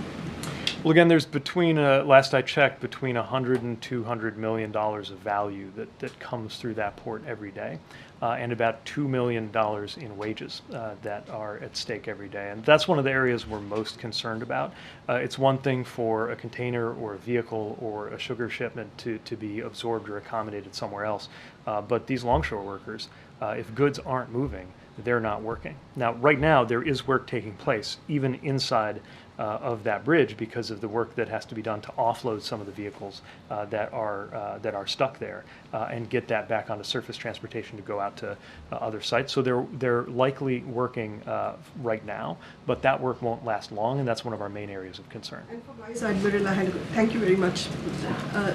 Speaker 2: Well, again, there's between, last I checked, between $100 and $200 million of value that comes through that port every day, and about $2 million in wages that are at stake every day. And that's one of the areas we're most concerned about. It's one thing for a container or a vehicle or a sugar shipment to be absorbed or accommodated somewhere else, but these longshore workers, if goods aren't moving, they're not working. Now, right now, there is work taking place, even inside of that bridge, because of the work that has to be done to offload some of the vehicles that are stuck there and get that back onto surface transportation to go out to other sites. So they're likely working right now, but that work won't last long, and that's one of our main areas of concern.
Speaker 15: And for Vice Admiral, thank you very much.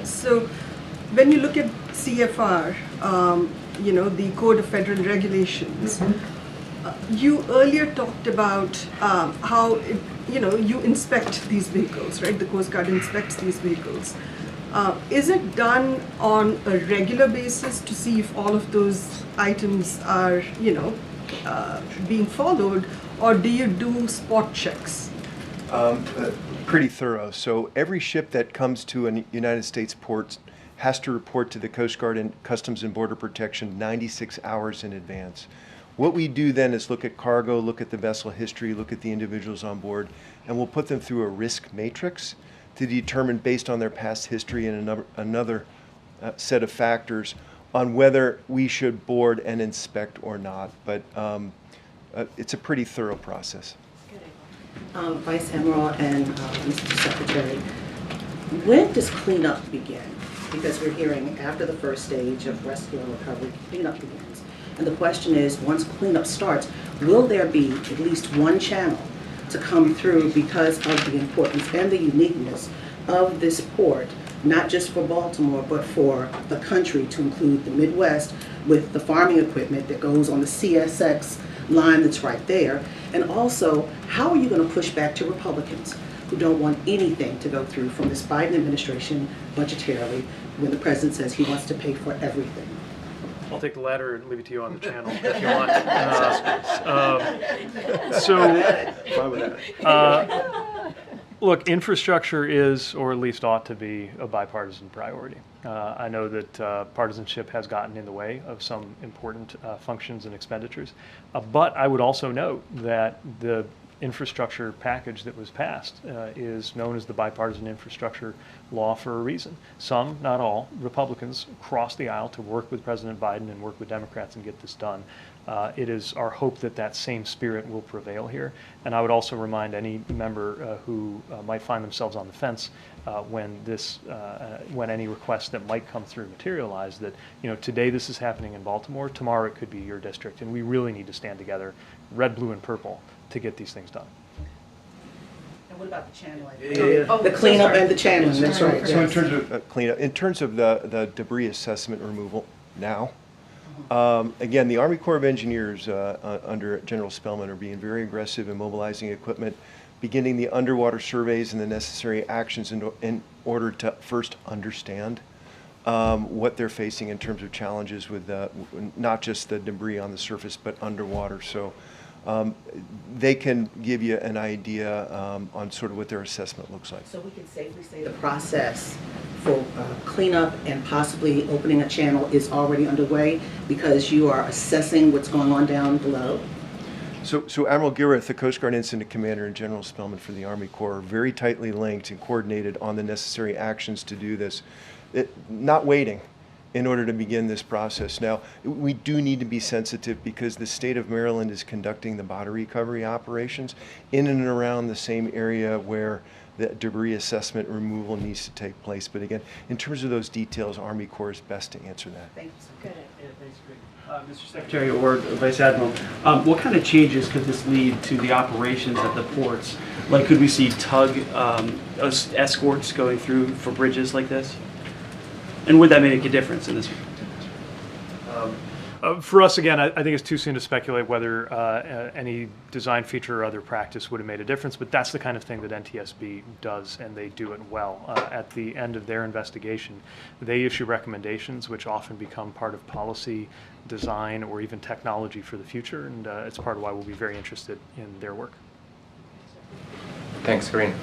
Speaker 15: So when you look at CFR, the Code of Federal Regulations, you earlier talked about how you inspect these vehicles, right? The Coast Guard inspects these vehicles. Is it done on a regular basis to see if all of those items are, being followed, or do you do spot checks?
Speaker 3: Pretty thorough. So every ship that comes to a United States port has to report to the Coast Guard and Customs and Border Protection 96 hours in advance. What we do then is look at cargo, look at the vessel history, look at the individuals on board, and we'll put them through a risk matrix to determine, based on their past history and another set of factors, on whether we should board and inspect or not. But it's a pretty thorough process.
Speaker 16: Vice Admiral and Mr. Secretary, when does cleanup begin? Because we're hearing after the first stage of rescue and recovery, cleanup begins. And the question is, once cleanup starts, will there be at least one channel to come through because of the importance and the uniqueness of this port, not just for Baltimore, but for the country, to include the Midwest with the farming equipment that goes on the CSX line that's right there? And also, how are you going to push back to Republicans who don't want anything to go through from this Biden administration budgetarily when the president says he wants to pay for everything?
Speaker 2: I'll take the latter and leave it to you on the channel if you want. Look, infrastructure is, or at least ought to be, a bipartisan priority. I know that partisanship has gotten in the way of some important functions and expenditures, but I would also note that the infrastructure package that was passed is known as the bipartisan infrastructure law for a reason. Some, not all, Republicans crossed the aisle to work with President Biden and work with Democrats and get this done. It is our hope that that same spirit will prevail here. And I would also remind any member who might find themselves on the fence when any requests that might come through materialize, that today this is happening in Baltimore, tomorrow it could be your district, and we really need to stand together, red, blue, and purple, to get these things done.
Speaker 16: And what about the channeling? The cleanup and the channeling, that's right.
Speaker 3: So in terms of cleanup, in terms of the debris assessment removal now, again, the Army Corps of Engineers under General Spellman are being very aggressive in mobilizing equipment, beginning the underwater surveys and the necessary actions in order to first understand what they're facing in terms of challenges with not just the debris on the surface, but underwater. So they can give you an idea on sort of what their assessment looks like.
Speaker 16: So we can safely say the process for cleanup and possibly opening a channel is already underway because you are assessing what's going on down below?
Speaker 3: So Admiral Gilrath, the Coast Guard Incident Commander, and General Spellman for the Army Corps are very tightly linked and coordinated on the necessary actions to do this. Not waiting in order to begin this process. Now, we do need to be sensitive because the state of Maryland is conducting the body recovery operations in and around the same area where the debris assessment removal needs to take place. But again, in terms of those details, Army Corps is best to answer that.
Speaker 16: Thanks.
Speaker 6: Good.
Speaker 17: Yeah, thanks, Greg. Mr. Secretary or Vice Admiral, what kind of changes could this lead to the operations at the ports? Like, could we see tug escorts going through for bridges like this? And would that make a difference in this?
Speaker 2: For us, again, I think it's too soon to speculate whether any design feature or other practice would have made a difference, but that's the kind of thing that NTSB does, and they do it well. At the end of their investigation, they issue recommendations which often become part of policy, design, or even technology for the future, and it's part of why we'll be very interested in their work.
Speaker 18: Thanks, Karine.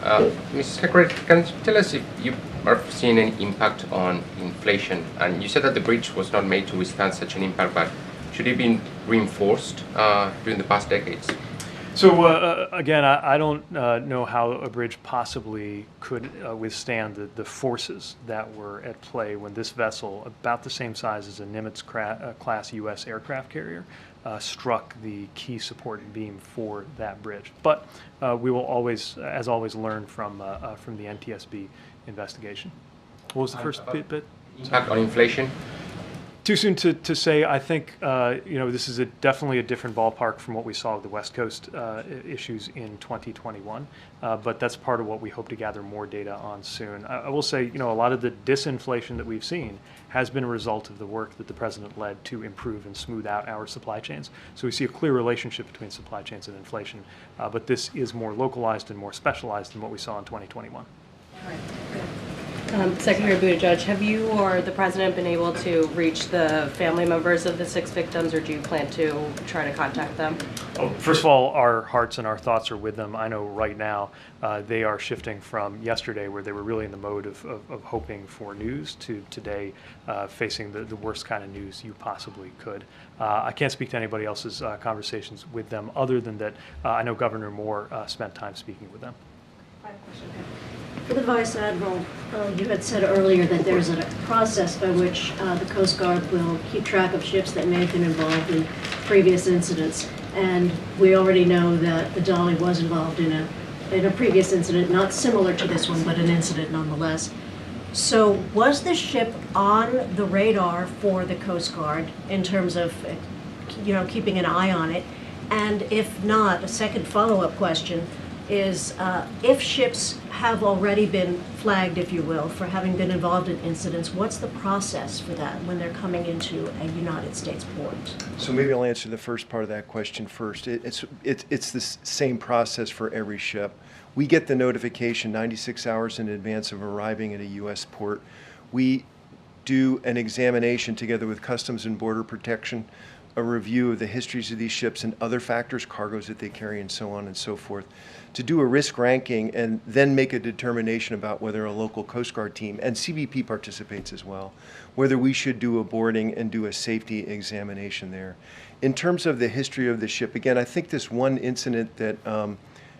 Speaker 18: Mrs. Secretary, can you tell us if you are seeing any impact on inflation? And you said that the bridge was not made to withstand such an impact, but should it be reinforced during the past decades?
Speaker 2: So again, I don't know how a bridge possibly could withstand the forces that were at play when this vessel, about the same size as a Nimitz-class U.S. aircraft carrier, struck the key support beam for that bridge. But we will always, as always, learn from the NTSB investigation. What was the first bit?
Speaker 18: Impact on inflation?
Speaker 2: Too soon to say. I think this is definitely a different ballpark from what we saw with the West Coast issues in 2021. But that's part of what we hope to gather more data on soon. I will say, a lot of the disinflation that we've seen has been a result of the work that the president led to improve and smooth out our supply chains. So we see a clear relationship between supply chains and inflation. But this is more localized and more specialized than what we saw in 2021.
Speaker 8: All right, good.
Speaker 19: Secretary Buttigieg, have you or the president been able to reach the family members of the 6 victims, or do you plan to try to contact them?
Speaker 2: First of all, our hearts and our thoughts are with them. I know right now they are shifting from yesterday, where they were really in the mode of hoping for news, to today facing the worst kind of news you possibly could. I can't speak to anybody else's conversations with them, other than that I know Governor Moore spent time speaking with them.
Speaker 20: For the Vice Admiral, you had said earlier that there's a process by which the Coast Guard will keep track of ships that may have been involved in previous incidents. And we already know that the Dolly was involved in a previous incident, not similar to this one, but an incident nonetheless. So was the ship on the radar for the Coast Guard in terms of, keeping an eye on it? And if not, a second follow-up question is if ships have already been flagged, if you will, for having been involved in incidents, what's the process for that when they're coming into a United States port?
Speaker 3: So maybe I'll answer the first part of that question first. It's the same process for every ship. We get the notification 96 hours in advance of arriving at a U.S. port. We do an examination together with Customs and Border Protection, a review of the histories of these ships and other factors, cargoes that they carry, and so on and so forth, to do a risk ranking and then make a determination about whether a local Coast Guard team, and CBP participates as well, whether we should do a boarding and do a safety examination there. In terms of the history of the ship, again, I think this one incident that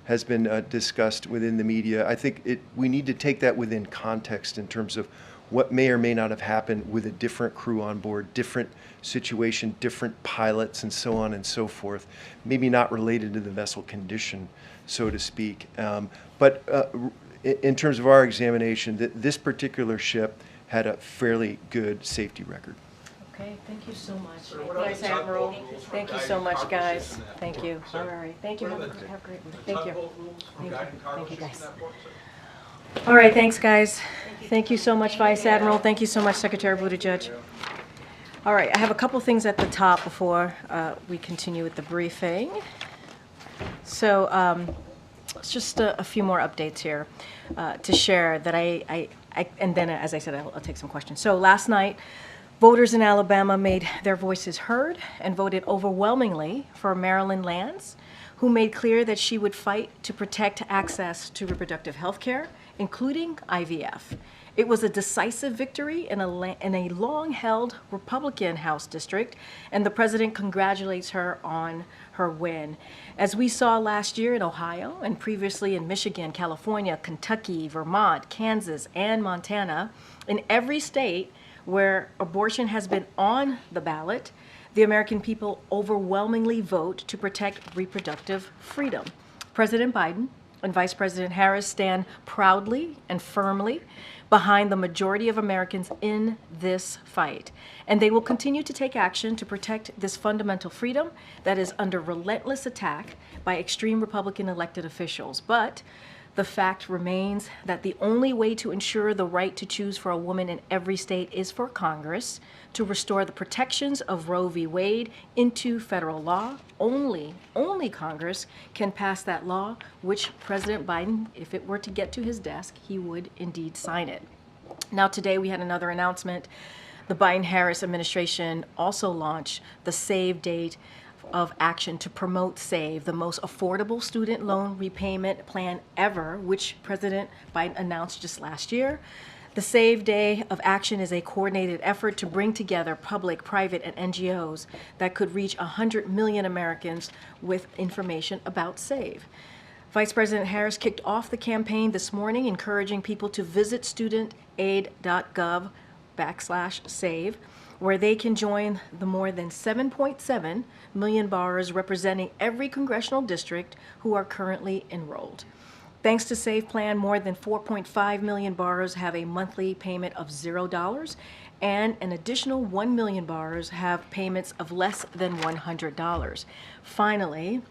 Speaker 3: has been discussed within the media, I think we need to take that within context in terms of what may or may not have happened with a different crew on board, different situation, different pilots, and so on and so forth, maybe not related to the vessel condition, so to speak. But in terms of our examination, this particular ship had a fairly good safety record.
Speaker 1: Okay, thank you so much. Vice Admiral, thank you so much, guys. Thank you. All right, thank you. Have a great one. Thank you. Thank you, guys. All right, thanks, guys. Thank you so much, Vice Admiral. Thank you so much, Secretary Buttigieg. All right, I have a couple things at the top before we continue with the briefing. So it's just a few more updates here to share that and then, as I said, I'll take some questions. So last night, voters in Alabama made their voices heard and voted overwhelmingly for Marilyn Lance, who made clear that she would fight to protect access to reproductive health care, including IVF. It was a decisive victory in a long-held Republican House district, and the president congratulates her on her win. As we saw last year in Ohio and previously in Michigan, California, Kentucky, Vermont, Kansas, and Montana, in every state where abortion has been on the ballot, the American people overwhelmingly vote to protect reproductive freedom. President Biden and Vice President Harris stand proudly and firmly behind the majority of Americans in this fight. And they will continue to take action to protect this fundamental freedom that is under relentless attack by extreme Republican elected officials. But the fact remains that the only way to ensure the right to choose for a woman in every state is for Congress to restore the protections of Roe v. Wade into federal law. Only Congress can pass that law, which President Biden, if it were to get to his desk, he would indeed sign it. Now, today we had another announcement. The Biden-Harris administration also launched the Save Date of action to promote SAVE, the most affordable student loan repayment plan ever, which President Biden announced just last year. The SAVE Day of Action is a coordinated effort to bring together public, private, and NGOs that could reach 100 million Americans with information about SAVE. Vice President Harris kicked off the campaign this morning, encouraging people to visit studentaid.gov/save, where they can join the more than 7.7 million borrowers representing every congressional district who are currently enrolled. Thanks to SAVE Plan, more than 4.5 million borrowers have a monthly payment of $0, and an additional 1 million borrowers have payments of less than $100. Finally,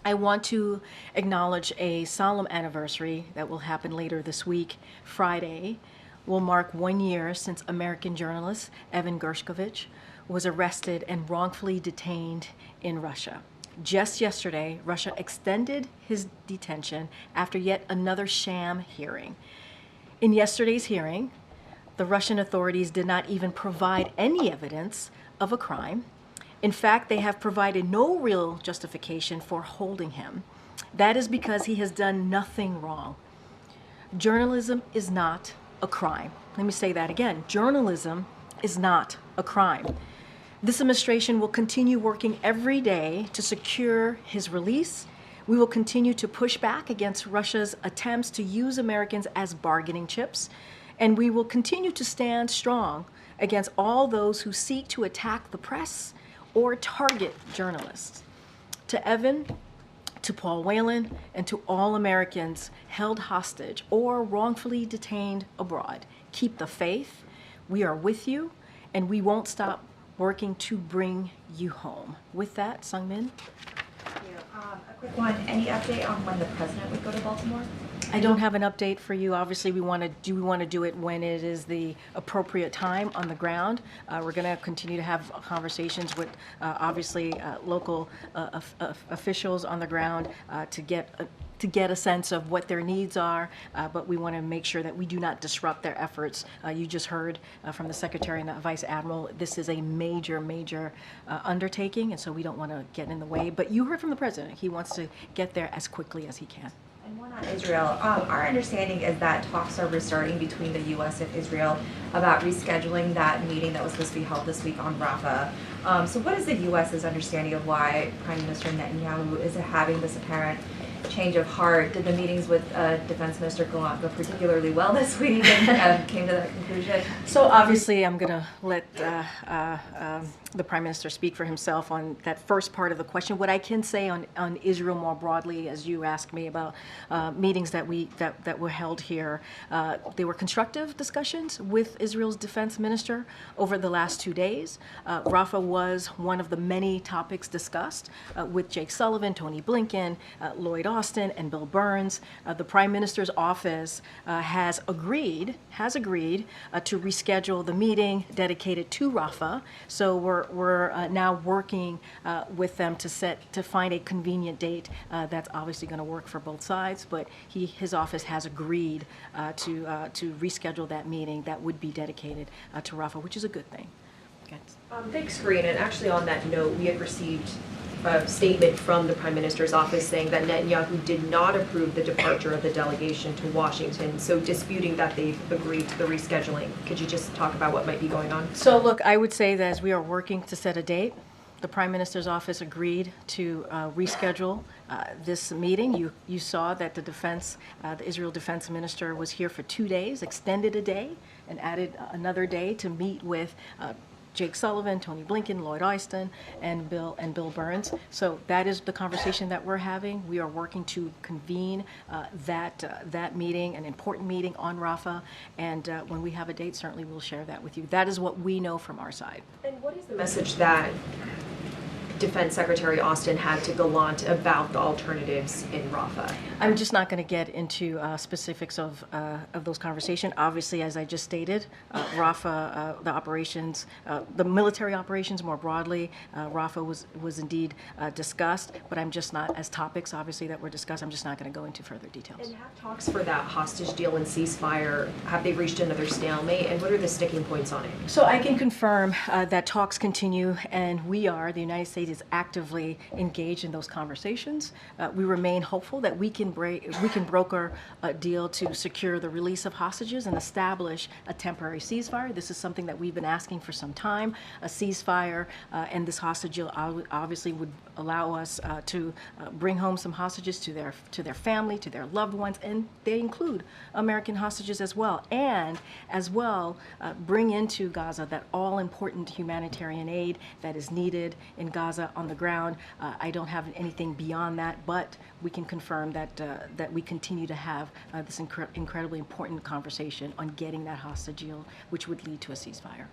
Speaker 1: I want to acknowledge a solemn anniversary that will happen later this week. Friday will mark 1 year since American journalist Evan Gershkovich was arrested and wrongfully detained in Russia. Just yesterday, Russia extended his detention after yet another sham hearing. In yesterday's hearing, the Russian authorities did not even provide any evidence of a crime. In fact, they have provided no real justification for holding him. That is because he has done nothing wrong. Journalism is not a crime. Let me say that again. Journalism is not a crime. This administration will continue working every day to secure his release. We will continue to push back against Russia's attempts to use Americans as bargaining chips. And we will continue to stand strong against all those who seek to attack the press or target journalists. To Evan, to Paul Whelan, and to all Americans held hostage or wrongfully detained abroad, keep the faith. We are with you, and we won't stop working to bring you home. With that, Sungmin.
Speaker 5: A quick one, any update on when the president would go to Baltimore?
Speaker 1: I don't have an update for you. Obviously, we want to do it when it is the appropriate time on the ground. We're going to continue to have conversations with obviously local officials on the ground to get a sense of what their needs are, but we want to make sure that we do not disrupt their efforts. You just heard from the Secretary and the Vice Admiral, this is a major undertaking, and so we don't want to get in the way. But you heard from the President. He wants to get there as quickly as he can.
Speaker 5: And one on Israel. Our understanding is that talks are restarting between the U.S. and Israel about rescheduling that meeting that was supposed to be held this week on Rafah. So what is the U.S.'s understanding of why Prime Minister Netanyahu is having this apparent change of heart? Did the meetings with Defense Minister Gallant go particularly well this week and came to that conclusion?
Speaker 1: So obviously I'm going to let the Prime Minister speak for himself on that first part of the question. What I can say on Israel more broadly, as you asked me about meetings that were held here, they were constructive discussions with Israel's defense minister over the last 2 days. Rafah was one of the many topics discussed with Jake Sullivan, Tony Blinken, Lloyd Austin, and Bill Burns. The Prime Minister's office has agreed to reschedule the meeting dedicated to Rafah. So we're now working with them to find a convenient date that's obviously going to work for both sides. But his office has agreed to reschedule that meeting that would be dedicated to Rafah, which is a good thing. Okay.
Speaker 8: Thanks, Karine. And actually on that note, we had received a statement from the Prime Minister's office saying that Netanyahu did not approve the departure of the delegation to Washington, so disputing that they've agreed to the rescheduling. Could you just talk about what might be going on?
Speaker 1: So look, I would say that as we are working to set a date, the Prime Minister's office agreed to reschedule this meeting. You saw that the Israel Defense Minister was here for 2 days, extended a day, and added another day to meet with Jake Sullivan, Tony Blinken, Lloyd Austin, and Bill Burns. So that is the conversation that we're having. We are working to convene that meeting, an important meeting on Rafah, and when we have a date, certainly we'll share that with you. That is what we know from our side.
Speaker 8: And what is the message that Defense Secretary Austin had to Gallant about the alternatives in Rafah?
Speaker 1: I'm just not going to get into specifics of those conversations. Obviously, as I just stated, Rafah, the operations, the military operations more broadly, Rafah was indeed discussed, but I'm just not, as topics obviously that were discussed, I'm just not going to go into further details.
Speaker 8: And have talks for that hostage deal and ceasefire, have they reached another stalemate, and what are the sticking points on it?
Speaker 1: So I can confirm that talks continue, and we are, the United States aid is actively engaged in those conversations. We remain hopeful that we can broker a deal to secure the release of hostages and establish a temporary ceasefire. This is something that we've been asking for some time. A ceasefire and this hostage deal obviously would allow us to bring home some hostages to their family, to their loved ones, and they include American hostages as well. And as well, bring into Gaza that all-important humanitarian aid that is needed in Gaza on the ground. I don't have anything beyond that, but we can confirm that we continue to have this incredibly important conversation on getting that hostage deal, which would lead to a ceasefire.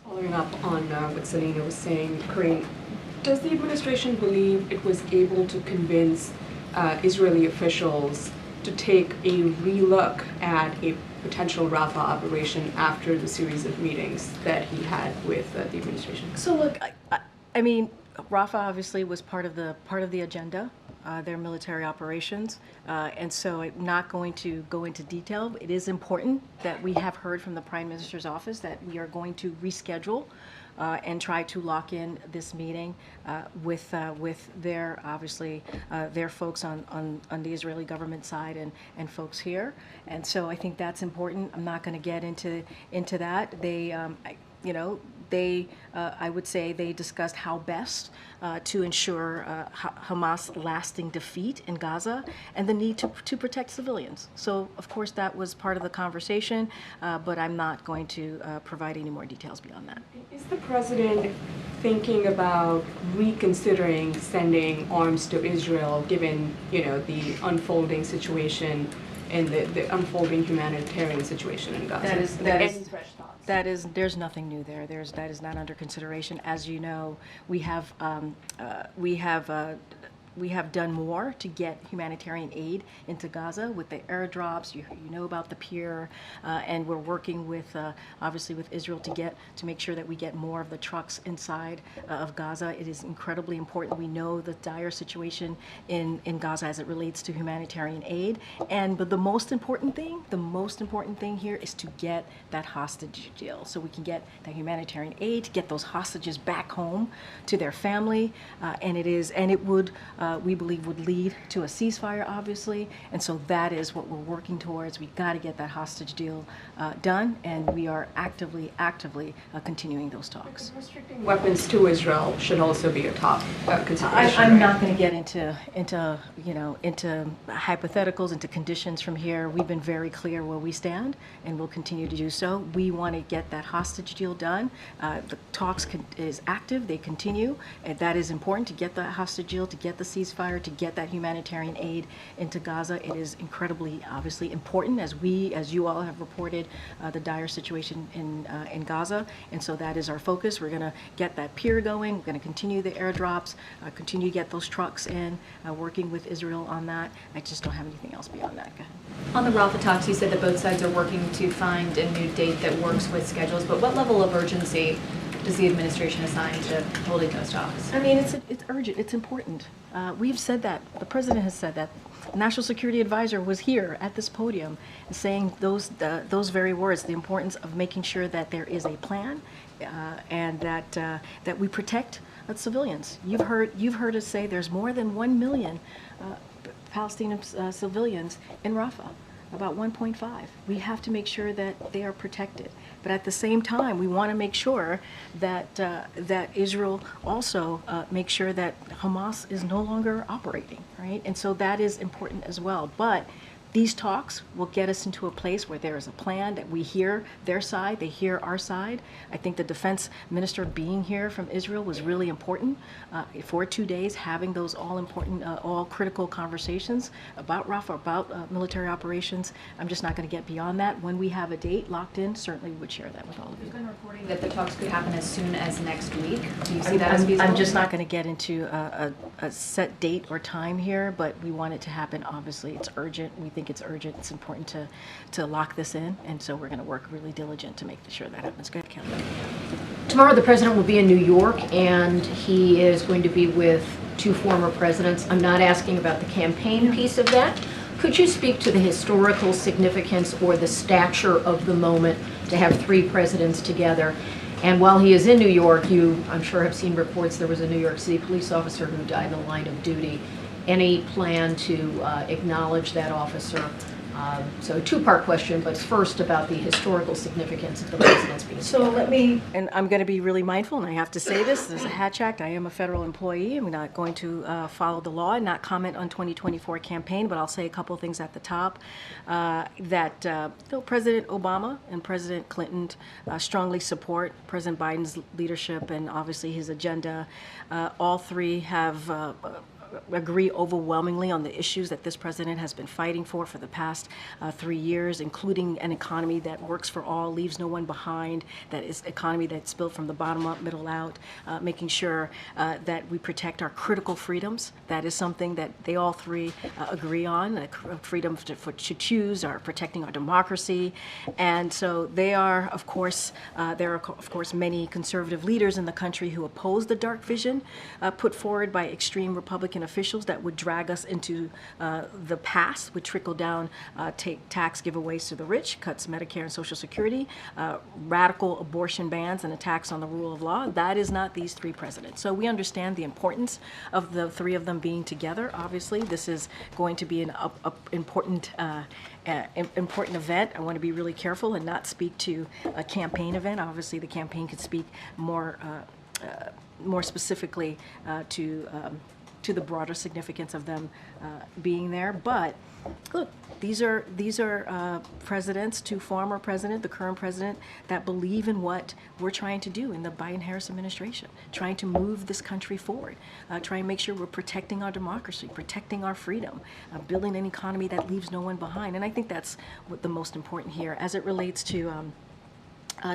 Speaker 10: Following up on what Selena was saying, Karine, does the administration believe it was able to convince Israeli officials to take a relook at a potential Rafah operation after the series of meetings that he had with the administration?
Speaker 1: So look, I mean, Rafah obviously was part of the agenda, their military operations, and so I'm not going to go into detail. It is important that we have heard from the Prime Minister's office that we are going to reschedule and try to lock in this meeting with their obviously their folks on the Israeli government side and folks here, and so I think that's important. I'm not going to get into that. They I would say they discussed how best to ensure Hamas lasting defeat in Gaza and the need to protect civilians. So, of course, that was part of the conversation, but I'm not going to provide any more details beyond that.
Speaker 10: Is the president thinking about reconsidering sending arms to Israel, given the unfolding situation and the unfolding humanitarian situation in Gaza?
Speaker 1: There's nothing new there. That is not under consideration. As you know, we have done more to get humanitarian aid into Gaza with the airdrops. You know about the Pierre, and we're working with obviously with Israel to make sure that we get more of the trucks inside of Gaza. It is incredibly important. We know the dire situation in Gaza as it relates to humanitarian aid, but the most important thing here is to get that hostage deal, so we can get that humanitarian aid to get those hostages back home to their family, and it would. We believe would lead to a ceasefire, obviously, and so that is what we're working towards. We've got to get that hostage deal done, and we are actively continuing those talks.
Speaker 10: Restricting weapons to Israel should also be a top consideration.
Speaker 1: I'm not going to get into hypotheticals, into conditions from here. We've been very clear where we stand, and we'll continue to do so. We want to get that hostage deal done. The talks is active; they continue, and that is important to get the hostage deal, to get the ceasefire, to get that humanitarian aid into Gaza. It is incredibly, obviously, important as you all have reported the dire situation in Gaza, and so that is our focus. We're going to get that pier going. We're going to continue the airdrops, continue to get those trucks in, working with Israel on that. I just don't have anything else beyond that. Go ahead.
Speaker 4: On the Rafah talks, you said that both sides are working to find a new date that works with schedules, but what level of urgency does the administration assign to holding those talks?
Speaker 1: I mean, it's urgent. It's important. We've said that. The president has said that. The National Security Advisor was here at this podium saying those very words: the importance of making sure that there is a plan and that we protect civilians. You've heard us say there's more than 1 million Palestinian civilians in Rafah. About 1.5. We have to make sure that they are protected. But at the same time, we want to make sure that that Israel also makes sure that Hamas is no longer operating, right? And so that is important as well. But these talks will get us into a place where there is a plan, that we hear their side, they hear our side. I think the defense minister being here from Israel was really important for 2 days, having those all important, all critical conversations about Rafah, about military operations. I'm just not going to get beyond that. When we have a date locked in, certainly we would share that with all of you.
Speaker 4: There's been reporting that the talks could happen as soon as next week. Do you see that as feasible?
Speaker 1: I'm just not going to get into a set date or time here, but we want it to happen. Obviously, it's urgent. We think it's urgent. It's important to lock this in, and so we're going to work really diligent to make sure that happens. Go ahead, Kelly.
Speaker 21: Tomorrow the president will be in New York, and he is going to be with 2 former presidents. I'm not asking about the campaign piece of that. Could you speak to the historical significance or the stature of the moment to have 3 presidents together? And while he is in New York, you, I'm sure, have seen reports there was a New York City police officer who died in the line of duty. Any plan to acknowledge that officer? So a two-part question, but first about the historical significance of the president's being
Speaker 1: So let me, and I'm going to be really mindful, and I have to say this, there's a Hatch Act, I am a federal employee, I'm not going to follow the law and not comment on 2024 campaign, but I'll say a couple of things at the top, President Obama and President Clinton strongly support President Biden's leadership and obviously his agenda. All three have agree overwhelmingly on the issues that this president has been fighting for the past 3 years, including an economy that works for all, leaves no one behind, that is economy that's built from the bottom up, middle out, making sure that we protect our critical freedoms. That is something that they all three agree on, freedom to choose, or protecting our democracy. And so they are, of course, there are, of course, many conservative leaders in the country who oppose the dark vision put forward by extreme Republican officials that would drag us into the past, would trickle down, take tax giveaways to the rich, cuts Medicare and Social Security, radical abortion bans and attacks on the rule of law. That is not these three presidents. So we understand the importance of the three of them being together. Obviously, this is going to be an important event. I want to be really careful and not speak to a campaign event. Obviously, the campaign could speak more specifically to the broader significance of them being there. But look, these are presidents, two former presidents, the current president, that believe in what we're trying to do in the Biden-Harris administration, trying to move this country forward, trying to make sure we're protecting our democracy, protecting our freedom, building an economy that leaves no one behind. And I think that's what the most important here as it relates to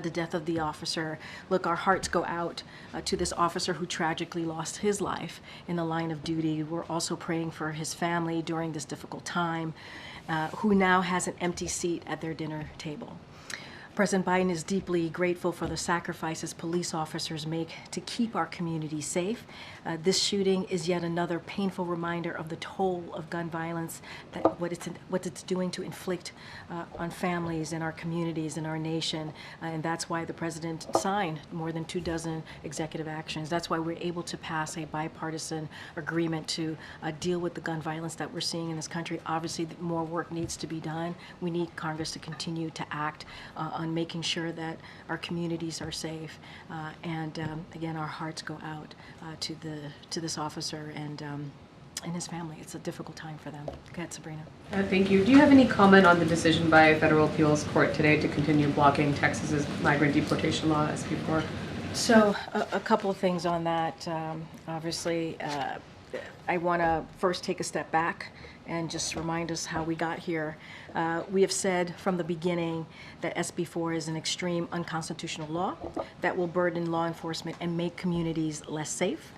Speaker 1: the death of the officer. Look, our hearts go out to this officer who tragically lost his life in the line of duty. We're also praying for his family during this difficult time, who now has an empty seat at their dinner table. President Biden is deeply grateful for the sacrifices police officers make to keep our community safe. This shooting is yet another painful reminder of the toll of gun violence, that what it's doing to inflict on families in our communities in our nation. And that's why the president signed more than 24 executive actions. That's why we're able to pass a bipartisan agreement to deal with the gun violence that we're seeing in this country. Obviously, more work needs to be done. We need Congress to continue to act on making sure that our communities are safe. Again, our hearts go out to this officer and his family. It's a difficult time for them. Go ahead, Sabrina.
Speaker 19: Thank you. Do you have any comment on the decision by a federal appeals court today to continue blocking Texas's migrant deportation law as before?
Speaker 1: So a couple of things on that. Obviously, I want to first take a step back and just remind us how we got here. We have said from the beginning that SB 4 is an extreme unconstitutional law that will burden law enforcement and make communities less safe.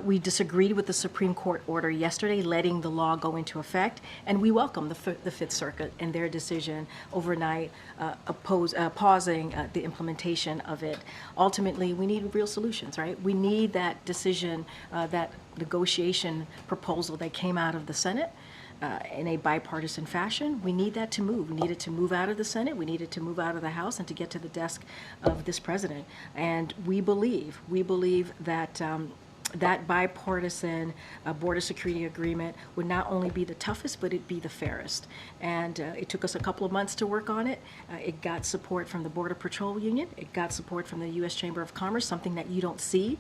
Speaker 1: We disagreed with the Supreme Court order yesterday letting the law go into effect, and we welcome the Fifth Circuit and their decision overnight pausing the implementation of it. Ultimately, we need real solutions, right? We need that decision, that negotiation proposal that came out of the Senate in a bipartisan fashion. We need that to move. We need it to move out of the Senate. We need it to move out of the House and to get to the desk of this president. And we believe that that bipartisan border security agreement would not only be the toughest, but it'd be the fairest. And it took us a couple of months to work on it. It got support from the Border Patrol Union. It got support from the U.S. Chamber of Commerce, something that you don't see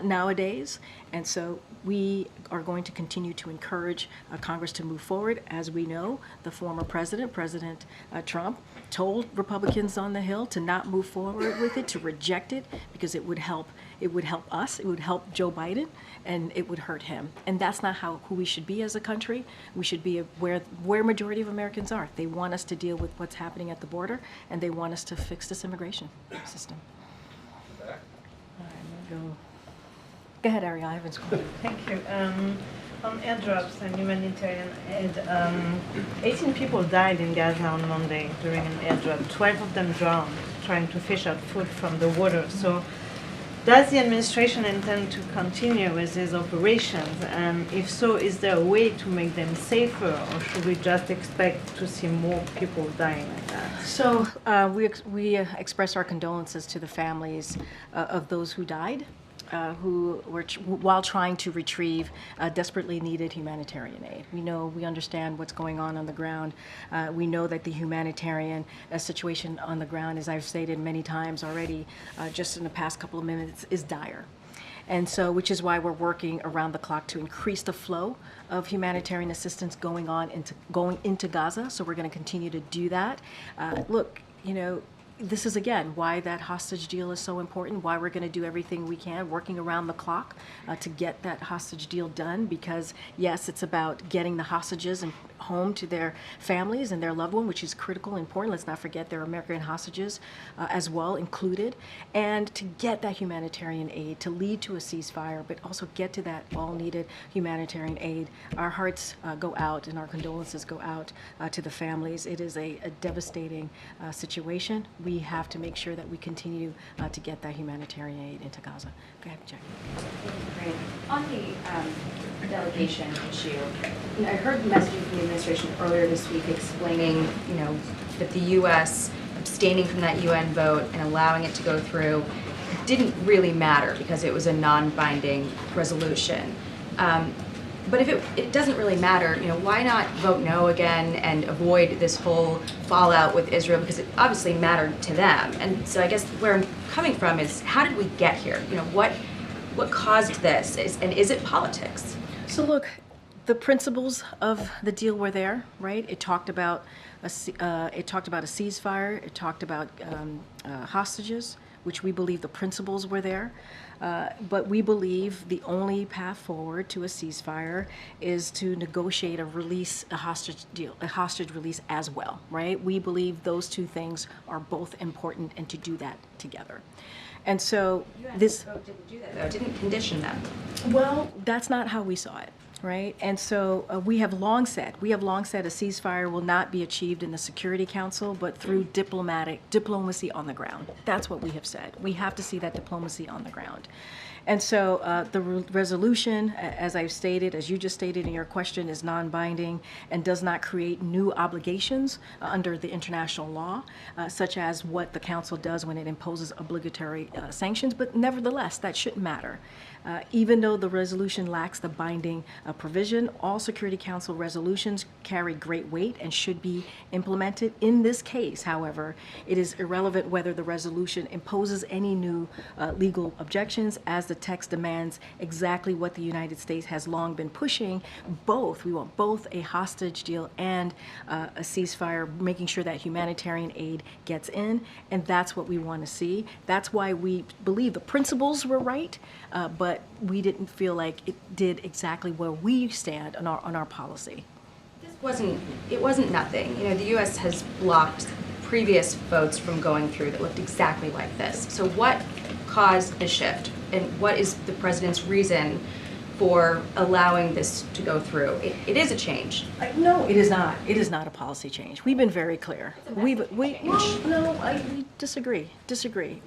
Speaker 1: nowadays. And so we are going to continue to encourage Congress to move forward. As we know, the former president, President Trump, told Republicans on the Hill to not move forward with it, to reject it, because it would help us, it would help Joe Biden, and it would hurt him. And that's not who we should be as a country. We should be where majority of Americans are. They want us to deal with what's happening at the border, and they want us to fix this immigration system. All right, I'm gonna go ahead, Ariel. I haven't spoken.
Speaker 7: Thank you. On airdrops and humanitarian aid, 18 people died in Gaza on Monday during an airdrop. 12 of them drowned trying to fish out food from the water. So Does the administration intend to continue with these operations? And if so, is there a way to make them safer, or should we just expect to see more people dying like that?
Speaker 1: So we express our condolences to the families of those who died, who were while trying to retrieve desperately needed humanitarian aid. We understand what's going on the ground. We know that the humanitarian situation on the ground, as I've stated many times already, just in the past couple of minutes, is dire. And so, which is why we're working around the clock to increase the flow of humanitarian assistance going into Gaza. So we're going to continue to do that. Look, this is, again, why that hostage deal is so important, why we're going to do everything we can, working around the clock to get that hostage deal done, because, yes, it's about getting the hostages and home to their families and their loved one, which is critical and important. Let's not forget there are American hostages as well included. And to get that humanitarian aid, to lead to a ceasefire, but also get to that all-needed humanitarian aid. Our hearts go out and our condolences go out to the families. It is a devastating situation. We have to make sure that we continue to get that humanitarian aid into Gaza. Go ahead, Jackie.
Speaker 6: Great. On the delegation issue, I heard messaging from the administration earlier this week explaining, that the U.S. abstaining from that UN vote and allowing it to go through didn't really matter because it was a non-binding resolution. But if it doesn't really matter, why not vote no again and avoid this whole fallout with Israel, because it obviously mattered to them. And so I guess where I'm coming from is, how did we get here? What caused this, and is it politics?
Speaker 1: So look, the principles of the deal were there, right? It talked about a ceasefire. It talked about hostages, which we believe the principles were there. But we believe the only path forward to a ceasefire is to negotiate a hostage deal, a hostage release as well, right? We believe those two things are both important, and to do that together. And so this
Speaker 6: vote didn't do that, though. It didn't condition them.
Speaker 1: Well, that's not how we saw it. Right? And so we have long said a ceasefire will not be achieved in the Security Council, but through diplomacy on the ground. That's what we have said. We have to see that diplomacy on the ground. And so the resolution, as I've stated, as you just stated in your question, is non-binding and does not create new obligations under the international law, such as what the Council does when it imposes obligatory sanctions. But nevertheless, that shouldn't matter. Even though the resolution lacks the binding provision, all Security Council resolutions carry great weight and should be implemented. In this case, however, it is irrelevant whether the resolution imposes any new legal objections, as the text demands exactly what the United States has long been pushing. We want both a hostage deal and a ceasefire, making sure that humanitarian aid gets in, and that's what we want to see. That's why we believe the principles were right, but we didn't feel like it did exactly where we stand on our policy.
Speaker 6: It wasn't nothing. The U.S. has blocked previous votes from going through that looked exactly like this. So what caused the shift, and what is the president's reason for allowing this to go through? It is a change.
Speaker 1: No, it is not. It is not a policy change. We've been very clear. We disagree.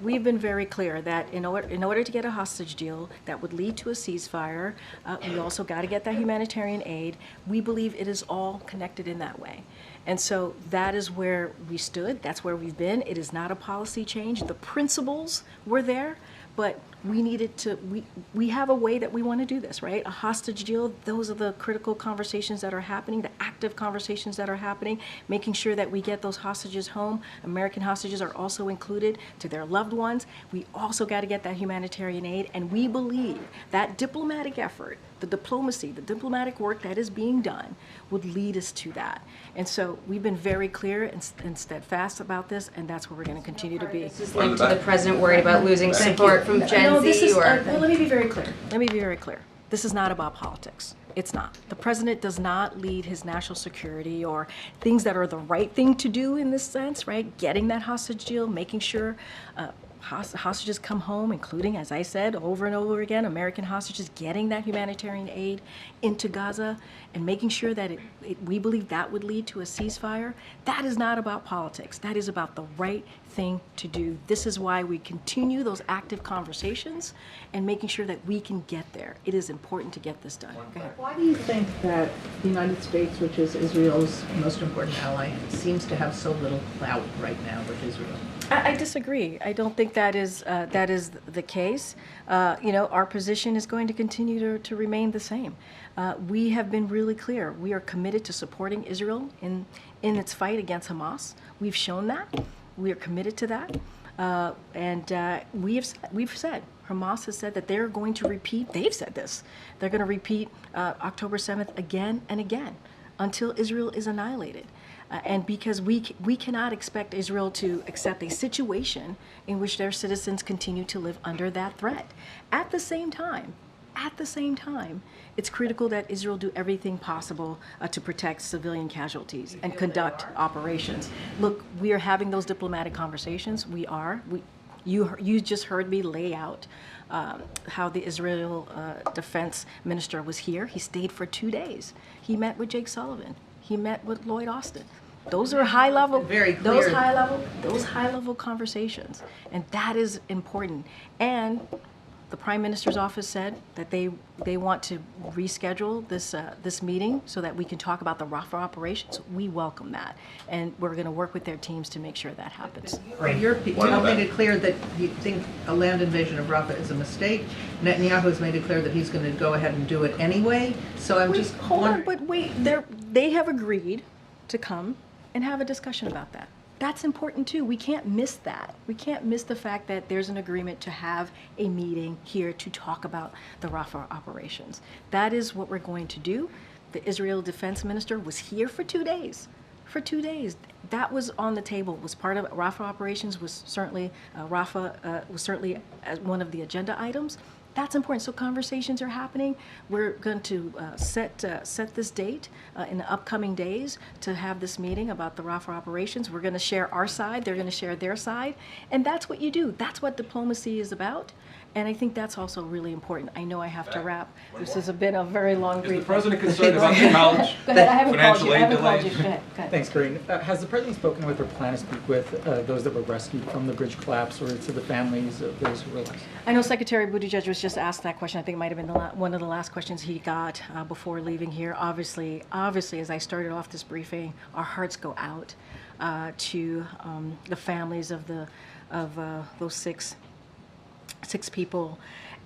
Speaker 1: We've been very clear that in order to get a hostage deal that would lead to a ceasefire, we also got to get that humanitarian aid. We believe it is all connected in that way. And so that is where we stood. That's where we've been. It is not a policy change. The principles were there, but we have a way that we want to do this, right? A hostage deal, those are the critical conversations that are happening, the active conversations that are happening, making sure that we get those hostages home. American hostages are also included to their loved ones. We also got to get that humanitarian aid, and we believe that diplomatic effort, the diplomacy, the diplomatic work that is being done would lead us to that. And so we've been very clear and steadfast about this, and that's where we're going to continue to be.
Speaker 6: This is linked to the president worried about losing support from Gen Z, or?
Speaker 1: Well, let me be very clear. This is not about politics. It's not. The president does not lead his national security or things that are the right thing to do in this sense, right? Getting that hostage deal, making sure hostages come home, including, as I said, over and over again, American hostages, getting that humanitarian aid into Gaza and making sure that we believe that would lead to a ceasefire. That is not about politics. That is about the right thing to do. This is why we continue those active conversations and making sure that we can get there. It is important to get this done. Go ahead.
Speaker 21: Why do you think that the United States, which is Israel's most important ally, seems to have so little clout right now with Israel?
Speaker 1: I disagree. I don't think that is the case. Our position is going to continue to remain the same. We have been really clear. We are committed to supporting Israel in its fight against Hamas. We've shown that. We are committed to that. We've said, Hamas has said that they're going to repeat, they've said this, they're going to repeat October 7th again and again until Israel is annihilated. And because we cannot expect Israel to accept a situation in which their citizens continue to live under that threat. At the same time, it's critical that Israel do everything possible to protect civilian casualties and conduct operations. Look, we are having those diplomatic conversations. You just heard me lay out how the Israel defense minister was here. He stayed for 2 days. He met with Jake Sullivan. He met with Lloyd Austin. Those are high level, those high level conversations, and that is important. And the Prime Minister's office said that they want to reschedule this meeting so that we can talk about the Rafah operations. We welcome that, and we're going to work with their teams to make sure that happens.
Speaker 21: You have made it clear that you think a land invasion of Rafah is a mistake. Netanyahu has made it clear that he's going to go ahead and do it anyway. So I'm just wondering.
Speaker 1: But wait, they have agreed to come and have a discussion about that. That's important too. We can't miss that. We can't miss the fact that there's an agreement to have a meeting here to talk about the Rafah operations. That is what we're going to do. The Israel defense minister was here for 2 days. For 2 days, that was on the table. Was part of Rafah operations. Was certainly Rafah was certainly one of the agenda items. That's important. So conversations are happening. We're going to set this date in the upcoming days to have this meeting about the Rafah operations. We're going to share our side. They're going to share their side. And that's what you do. That's what diplomacy is about. And I think that's also really important. I know I have to wrap. This has been a very long briefing.
Speaker 9: Is the President concerned about the college
Speaker 1: Go ahead. I haven't called
Speaker 9: financial
Speaker 1: you. I
Speaker 9: aid
Speaker 1: haven't called
Speaker 9: delays?
Speaker 1: you. Go ahead.
Speaker 22: Thanks, Karine. Has the President spoken with or plan to speak with those that were rescued from the bridge collapse or to the families of those who were lost?
Speaker 1: I know Secretary Buttigieg was just asked that question. I think it might have been one of the last questions he got before leaving here. Obviously, as I started off this briefing, our hearts go out to the families of those six people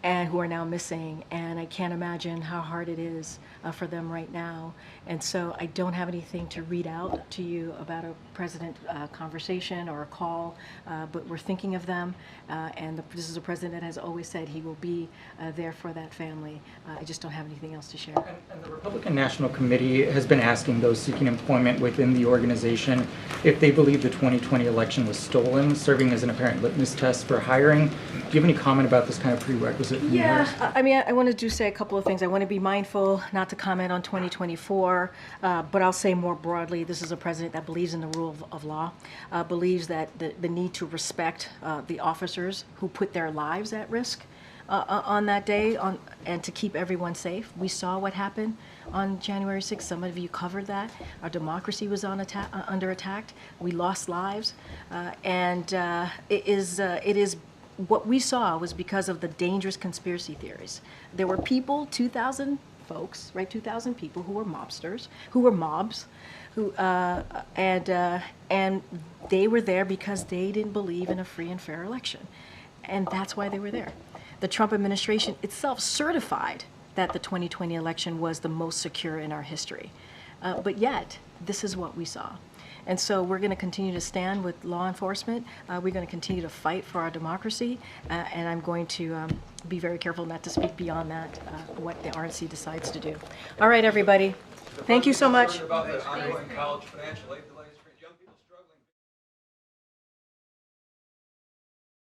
Speaker 1: and who are now missing, and I can't imagine how hard it is for them right now. And so I don't have anything to read out to you about a president conversation or a call, but we're thinking of them, and this is a president that has always said he will be there for that family. I just don't have anything else to share.
Speaker 22: And the Republican National Committee has been asking those seeking employment within the organization if they believe the 2020 election was stolen, serving as an apparent litmus test for hiring. Do you have any comment about this kind of prerequisite?
Speaker 1: Yeah, I mean, I want to say a couple of things. I want to be mindful not to comment on 2024, but I'll say more broadly, this is a president that believes in the rule of law, believes that the need to respect the officers who put their lives at risk on that day, and to keep everyone safe. We saw what happened on January 6th. Some of you covered that. Our democracy was under attack. We lost lives, and it is what we saw was because of the dangerous conspiracy theories. There were people, 2,000 folks, right, 2,000 people who were mobsters, who were mobs, and they were there because they didn't believe in a free and fair election, and that's why they were there. The Trump administration itself certified that the 2020 election was the most secure in our history, but yet this is what we saw. And so we're going to continue to stand with law enforcement. We're going to continue to fight for our democracy. And I'm going to be very careful not to speak beyond that, what the RNC decides to do. All right, everybody. Thank you so much.
Speaker 9: About the ongoing college financial aid